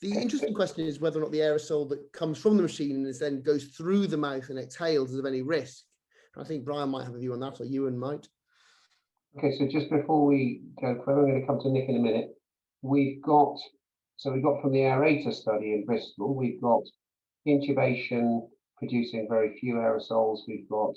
The interesting question is whether or not the aerosol that comes from the machine and then goes through the mouth and exhales is of any risk. I think Brian might have a view on that, or Ewan might. Okay, so just before we go further, I'm going to come to Nick in a minute. We've got from the Aerator study in Bristol, we've got intubation producing very few aerosols. We've got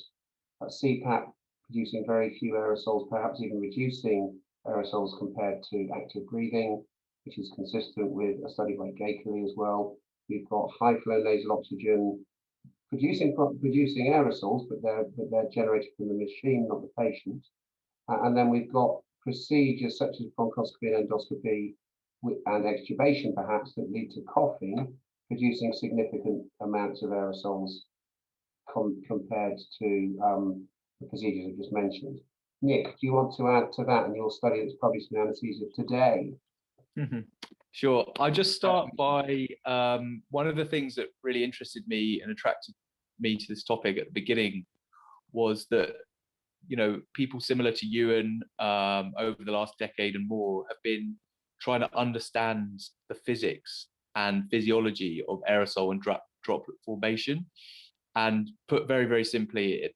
CPAP producing very few aerosols, perhaps even reducing aerosols compared to active breathing, which is consistent with a study by Gakeley as well. We've got high flow nasal oxygen producing aerosols, but they're generated from the machine, not the patient. And then we've got procedures such as bronchoscopy and endoscopy and extubation perhaps that lead to coughing, producing significant amounts of aerosols compared to the procedures I just mentioned. Nick, do you want to add to that in your study that's published in Anesthesia today? Sure. I'll just start by one of the things that really interested me and attracted me to this topic at the beginning was that, you know, people similar to Ewan over the last decade and more have been trying to understand the physics and physiology of aerosol and droplet formation. And put very, very simply,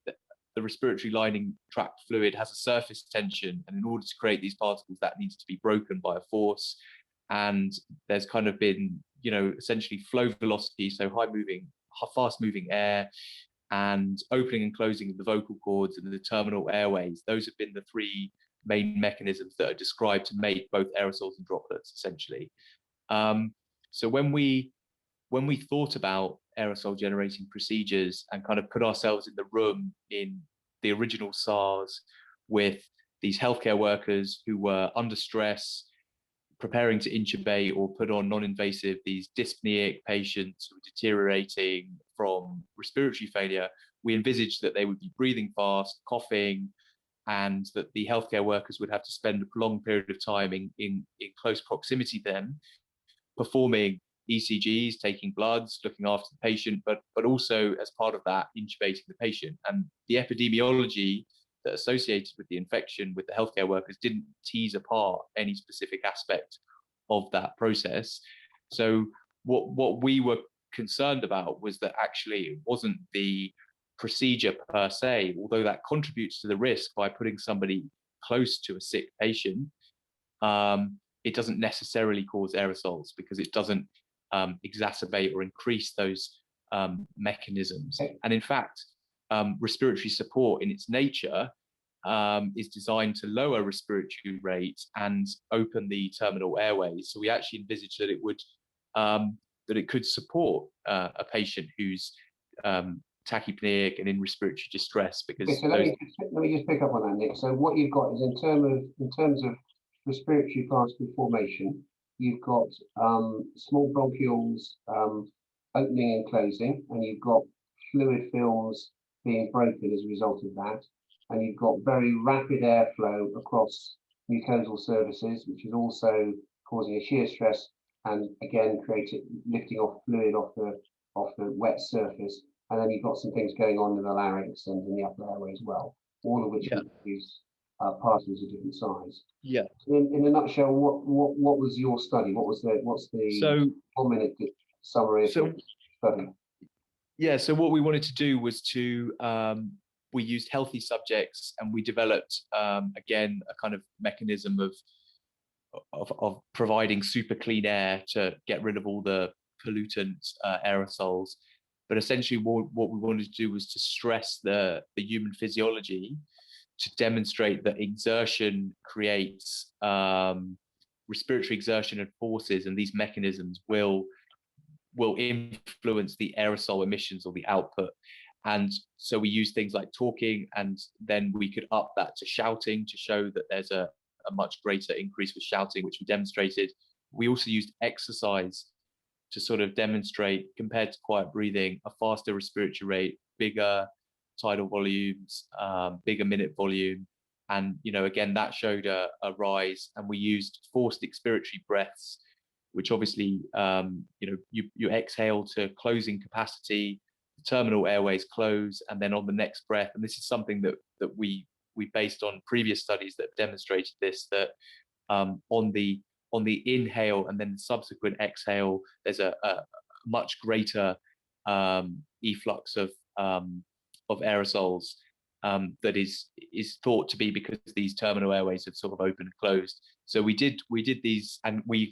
the respiratory lining tract fluid has a surface tension, and in order to create these particles, that needs to be broken by a force. And there's kind of been, you know, essentially flow velocity, so fast moving air, and opening and closing of the vocal cords and the terminal airways. Those have been the three main mechanisms that are described to make both aerosols and droplets, essentially. So when we thought about aerosol generating procedures and kind of put ourselves in the room in the original SARS with these healthcare workers who were under stress, preparing to intubate or put on non-invasive, these dyspneic patients who were deteriorating from respiratory failure, we envisaged that they would be breathing fast, coughing, and that the healthcare workers would have to spend a prolonged period of time in close proximity to them, performing ECGs, taking bloods, looking after the patient, but also as part of that, intubating the patient. And the epidemiology that associated with the infection with the healthcare workers didn't tease apart any specific aspect of that process. So what we were concerned about was that actually it wasn't the procedure per se, although that contributes to the risk by putting somebody close to a sick patient. It doesn't necessarily cause aerosols because it doesn't exacerbate or increase those mechanisms. And in fact, respiratory support in its nature is designed to lower respiratory rates and open the terminal airways. So we actually envisage that it could support a patient who's tachypneic and in respiratory distress, because okay, so let me just pick up on that, Nick. So what you've got is in terms of respiratory particle formation, you've got small bronchioles opening and closing, and you've got fluid films being broken as a result of that, and you've got very rapid airflow across mucosal surfaces, which is also causing a shear stress and again lifting off fluid off the wet surface. And then you've got some things going on in the larynx and in the upper airway as well, all of which produce particles of different size. Yeah. In a nutshell, what was your study? What's the 1 minute summary of your study? Yeah. So what we wanted to do was we used healthy subjects, and we developed again a kind of mechanism of providing super clean air to get rid of all the pollutant aerosols. But essentially, what we wanted to do was to stress the human physiology to demonstrate that exertion creates respiratory exertion and forces, and these mechanisms will influence the aerosol emissions or the output. And so we use things like talking, and then we could up that to shouting to show that there's a much greater increase with shouting, which we demonstrated. We also used exercise to sort of demonstrate, compared to quiet breathing, a faster respiratory rate, bigger tidal volumes, bigger minute volume. And, you know, again, that showed a rise. And we used forced expiratory breaths, which obviously, you know, you exhale to closing capacity, the terminal airways close, and then on the next breath, and this is something that we based on previous studies that demonstrated this, that on the inhale and then the subsequent exhale, there's a much greater efflux of aerosols that is thought to be because these terminal airways have sort of opened and closed. So we did these, and we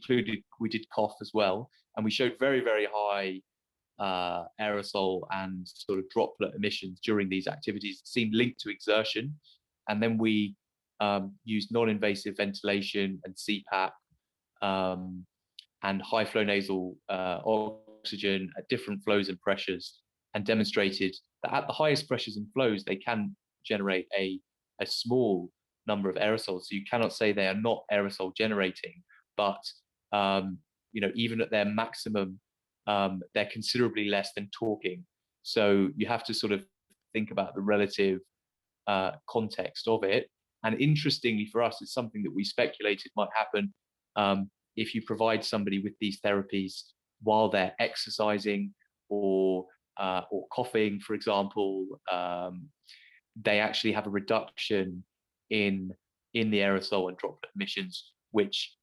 did cough as well, and we showed very, very high aerosol and sort of droplet emissions during these activities. It seemed linked to exertion. And then we used non-invasive ventilation and CPAP and high flow nasal oxygen at different flows and pressures, and demonstrated that at the highest pressures and flows, they can generate a small number of aerosols. So you cannot say they are not aerosol generating, but even at their maximum, they're considerably less than talking. So you have to sort of think about the relative context of it. And interestingly for us, it's something that we speculated might happen if you provide somebody with these therapies while they're exercising or coughing, for example. They actually have a reduction in the aerosol and droplet emissions, which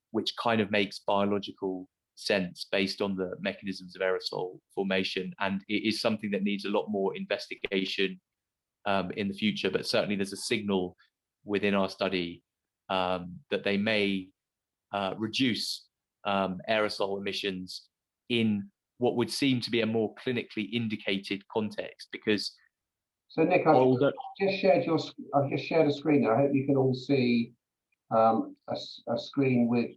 kind of makes biological sense based on the mechanisms of aerosol formation. And it is something that needs a lot more investigation in the future, but certainly there's a signal within our study that they may reduce aerosol emissions in what would seem to be a more clinically indicated context. Because so Nick, I've just shared a screen there. I hope you can all see a screen with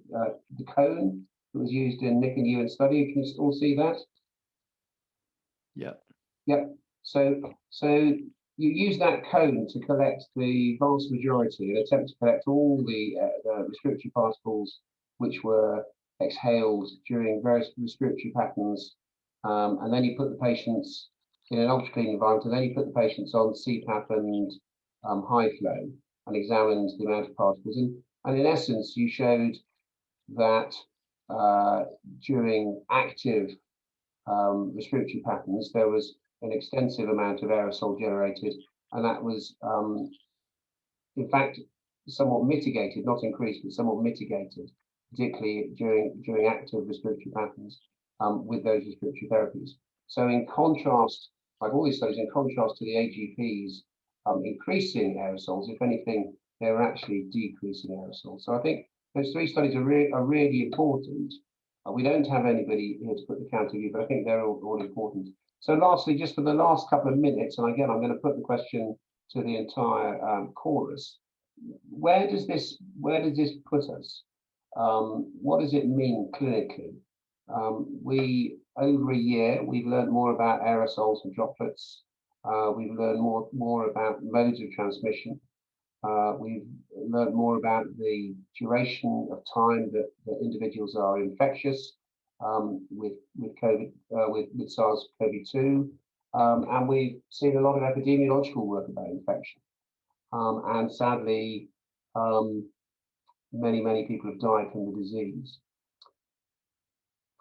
the cone that was used in Nick and Ewan's study. Can you all see that? Yeah. Yep. So you use that cone to collect the vast majority, and attempt to collect all the respiratory particles which were exhaled during various respiratory patterns, and then you put the patients in an ultra clean environment, and then you put the patients on CPAP and high flow and examined the amount of particles. And in essence, you showed that during active respiratory patterns, there was an extensive amount of aerosol generated, and that was in fact somewhat mitigated, not increased, but somewhat mitigated, particularly during active respiratory patterns with those respiratory therapies. So in contrast, like all these studies, in contrast to the AGPs increasing aerosols, if anything, they're actually decreasing aerosols. So I think those three studies are really important. We don't have anybody here to put the counter view, but I think they're all important. So lastly, just for the last couple of minutes, and again, I'm going to put the question to the entire chorus. Where does this put us? What does it mean clinically? Over a year, we've learned more about aerosols and droplets. We've learned more about modes of transmission. We've learned more about the duration of time that individuals are infectious with COVID, with SARS-CoV-2, and we've seen a lot of epidemiological work about infection. And sadly, many people have died from the disease.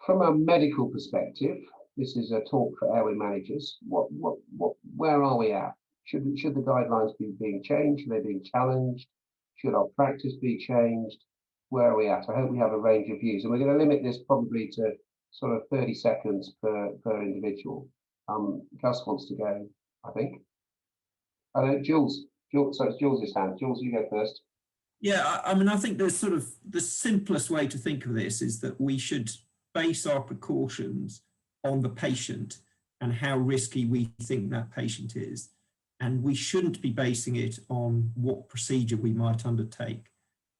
From a medical perspective, this is a talk for airway managers. Where are we at? Should the guidelines be being changed? Are they being challenged? Should our practice be changed? Where are we at? I hope we have a range of views, and we're going to limit this probably to sort of 30 seconds per individual. Gus wants to go, I think. Jules, so it's Jules' hand. Jules, you go first. Yeah, I mean, I think there's sort of the simplest way to think of this is that we should base our precautions on the patient and how risky we think that patient is. And we shouldn't be basing it on what procedure we might undertake.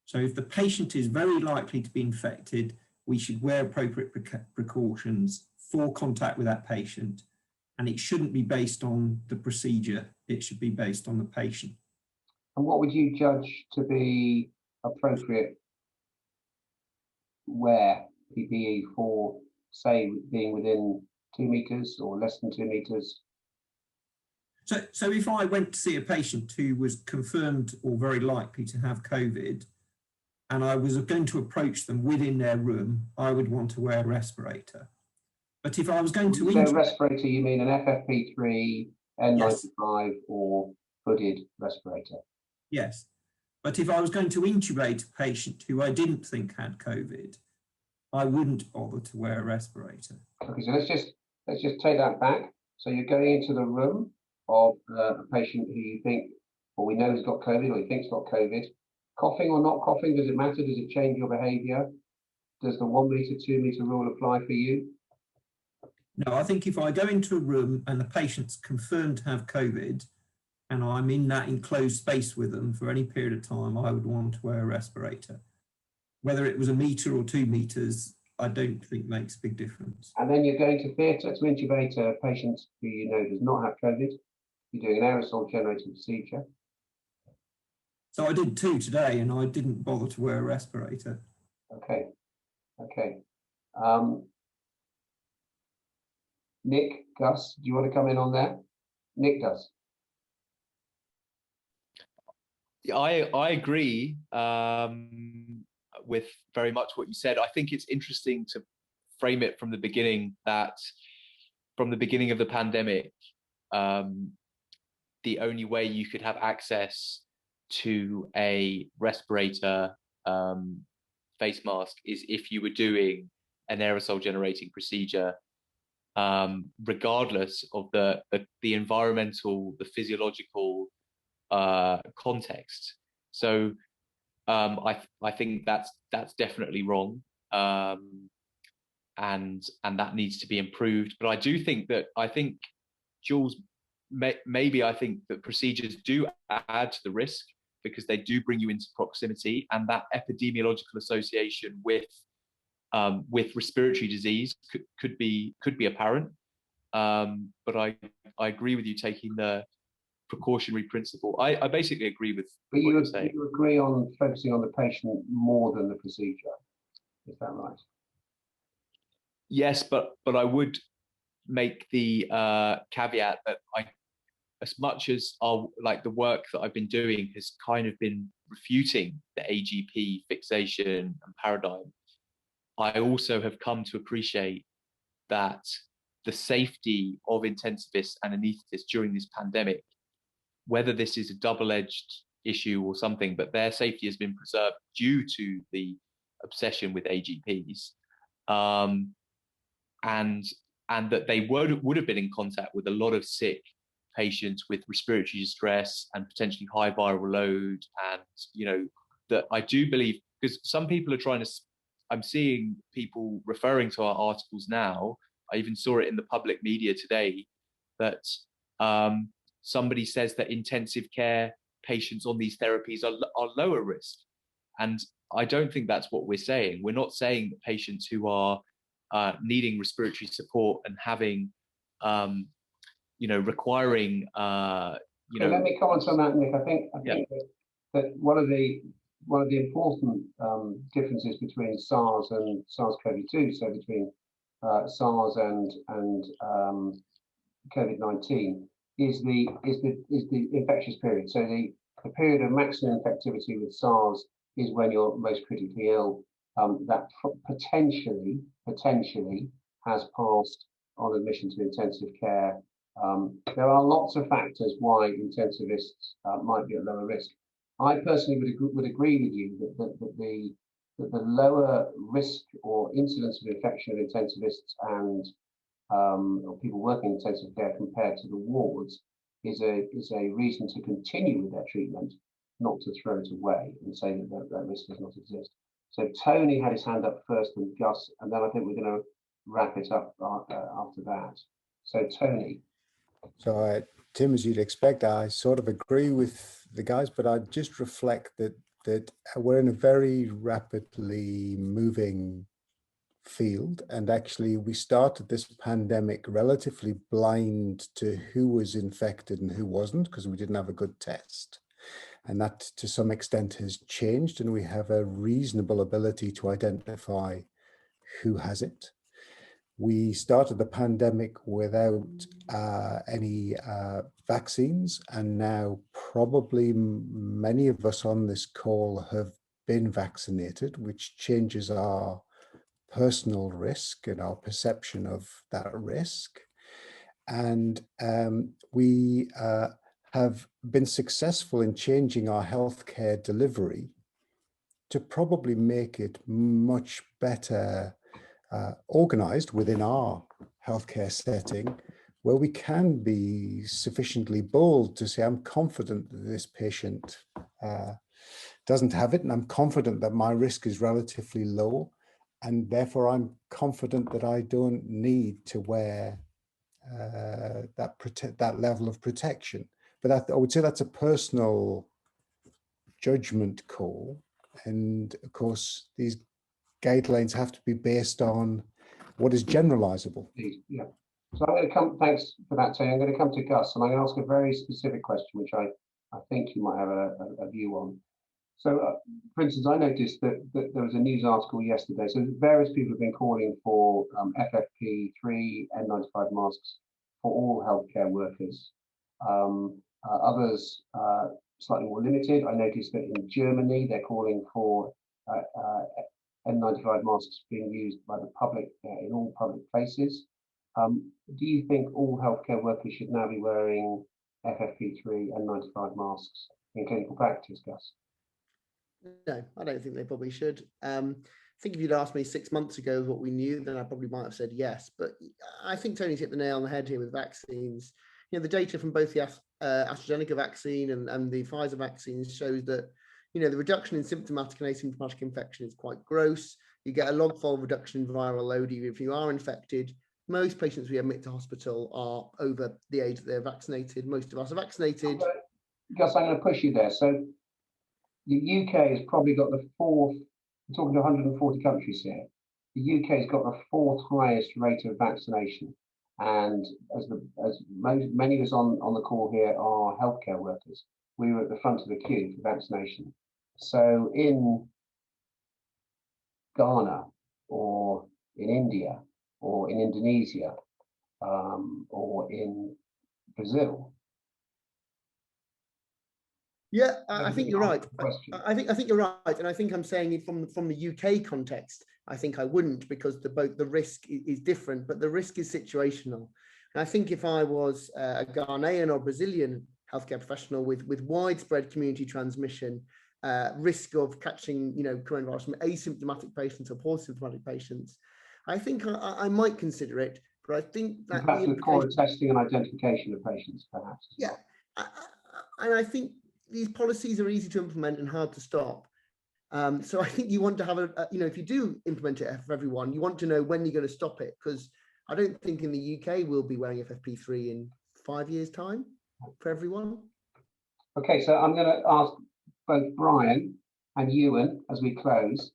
So if the patient is very likely to be infected, we should wear appropriate precautions for contact with that patient. And it shouldn't be based on the procedure, it should be based on the patient. And what would you judge to be appropriate wear PPE for, say, being within 2 meters or less than 2 meters? So if I went to see a patient who was confirmed or very likely to have COVID, and I was going to approach them within their room, I would want to wear a respirator. But if I was going to... So respirator, you mean an FFP3, N95 yes, or hooded respirator? Yes. But if I was going to intubate a patient who I didn't think had COVID, I wouldn't bother to wear a respirator. Okay, so let's just take that back. So you're going into the room of a patient who you think, or we know has got COVID, or you think's got COVID. Coughing or not coughing, does it matter? Does it change your behaviour? Does the 1 meter, 2 meter rule apply for you? No, I think if I go into a room and the patient's confirmed to have COVID, and I'm in that enclosed space with them for any period of time, I would want to wear a respirator. Whether it was 1 meter or 2 meters, I don't think makes a big difference. And then you're going to theatre to intubate a patient who you know does not have COVID. You're doing an aerosol generating procedure. So I did 2 today, and I didn't bother to wear a respirator. Okay. Okay. Nick, Gus, do you want to come in on that? Nick does. I agree with very much what you said. I think it's interesting to frame it from the beginning, that from the beginning of the pandemic, the only way you could have access to a respirator face mask is if you were doing an aerosol generating procedure, regardless of the environmental, the physiological context. So I think that's definitely wrong, and that needs to be improved. But I do think that Jules, maybe I think that procedures do add to the risk because they do bring you into proximity, and that epidemiological association with respiratory disease could be apparent. But I agree with you taking the precautionary principle. I basically agree with But what you're saying. you agree on focusing on the patient more than the procedure. Is that right? Yes, but I would make the caveat that as much as the work that I've been doing has kind of been refuting the AGP fixation and paradigm, I also have come to appreciate that the safety of intensivists and anaesthetists during this pandemic, whether this is a double-edged issue or something, but their safety has been preserved due to the obsession with AGPs, and that they would have been in contact with a lot of sick patients with respiratory distress and potentially high viral load. And that I do believe, because some people are trying to, I'm seeing people referring to our articles now. I even saw it in the public media today that somebody says that intensive care patients on these therapies are lower risk. And I don't think that's what we're saying. We're not saying that patients who are needing respiratory support and having, requiring, let me comment on that, Nick. I think that one of the important differences between SARS and SARS-CoV-2, so between SARS and COVID-19, is the infectious period. So the period of maximum infectivity with SARS is when you're most critically ill. That potentially has passed on admission to intensive care. There are lots of factors why intensivists might be at lower risk. I personally would agree with you that the lower risk or incidence of infection of intensivists and or people working in intensive care compared to the wards is a reason to continue with their treatment, not to throw it away and say that risk does not exist. So Tony had his hand up first, and Gus, and then I think we're going to wrap it up after that. So Tony. So Tim, as you'd expect, I sort of agree with the guys, but I just reflect that we're in a very rapidly moving field, and actually we started this pandemic relatively blind to who was infected and who wasn't, because we didn't have a good test. And that to some extent has changed, and we have a reasonable ability to identify who has it. We started the pandemic without any vaccines, and now probably many of us on this call have been vaccinated, which changes our personal risk and our perception of that risk. And we have been successful in changing our healthcare delivery to probably make it much better organized within our healthcare setting, where we can be sufficiently bold to say, I'm confident that this patient doesn't have it, and I'm confident that my risk is relatively low, and therefore I'm confident that I don't need to wear that level of protection. But I would say that's a personal judgment call, and of course these guidelines have to be based on what is generalizable. Yeah. So I'm going to come, thanks for that, Tony. I'm going to come to Gus, and I'm going to ask a very specific question, which I think you might have a view on. So, for instance, I noticed that there was a news article yesterday. So various people have been calling for FFP3 N95 masks for all healthcare workers. Others slightly more limited. I noticed that in Germany they're calling for N95 masks being used by the public in all public places. Do you think all healthcare workers should now be wearing FFP3 N95 masks in clinical practice, Gus? No, I don't think they probably should. I think if you'd asked me 6 months ago what we knew, then I probably might have said yes. But I think Tony's hit the nail on the head here with vaccines. You know, the data from both the AstraZeneca vaccine and the Pfizer vaccines shows that, you know, the reduction in symptomatic and asymptomatic infection is quite gross. You get a log-fold reduction in viral load even if you are infected. Most patients we admit to hospital are over the age that they're vaccinated. Most of us are vaccinated. Gus, I'm going to push you there. So the UK has probably got the fourth, we're talking to 140 countries here. The UK has got the fourth highest rate of vaccination. And many of us on the call here are healthcare workers, we were at the front of the queue for vaccination. So in Ghana or in India or in Indonesia or in Brazil. Yeah, I think you're right. I think you're right, and I think I'm saying it from the UK context. I think I wouldn't, because the risk is different, but the risk is situational. And I think if I was a Ghanaian or Brazilian healthcare professional with widespread community transmission, risk of catching coronavirus from asymptomatic patients or poor symptomatic patients, I think I might consider it. But I think that perhaps with core testing and identification of patients, perhaps. Yeah, and I think these policies are easy to implement and hard to stop. So I think you want to have if you do implement it for everyone, you want to know when you're going to stop it, because I don't think in the UK we'll be wearing FFP3 in 5 years' time for everyone. Okay, so I'm going to ask both Brian and Ewan as we close,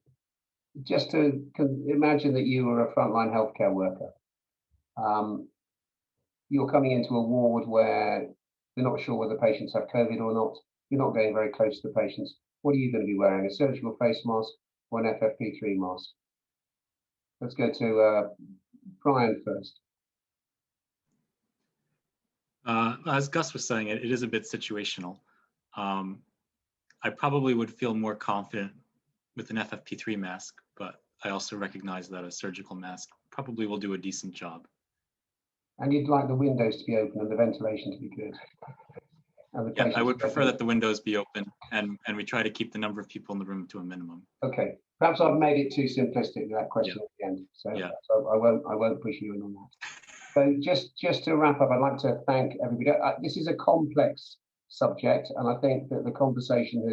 just to imagine that you were a frontline healthcare worker. You're coming into a ward where you're not sure whether patients have COVID or not. You're not going very close to the patients. What are you going to be wearing? A surgical face mask or an FFP3 mask? Let's go to Brian first. As Gus was saying, it is a bit situational. I probably would feel more confident with an FFP3 mask, but I also recognize that a surgical mask probably will do a decent job. And you'd like the windows to be open and the ventilation to be good. Yeah, I would prefer that the windows be open and we try to keep the number of people in the room to a minimum. Okay, perhaps I've made it too simplistic with that question at the end, so I won't push you in on that. So just to wrap up, I'd like to thank everybody. This is a complex subject, and I think that the conversation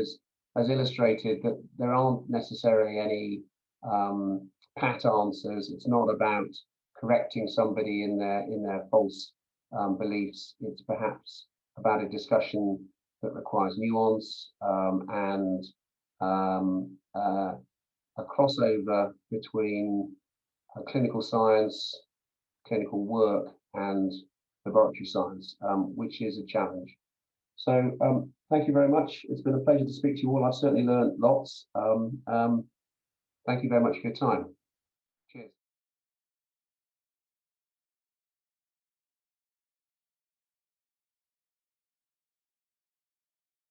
has illustrated that there aren't necessarily any pat answers. It's not about correcting somebody in their false beliefs. It's perhaps about a discussion that requires nuance and a crossover between clinical science, clinical work, and laboratory science, which is a challenge. So thank you very much. It's been a pleasure to speak to you all. I've certainly learned lots. Thank you very much for your time.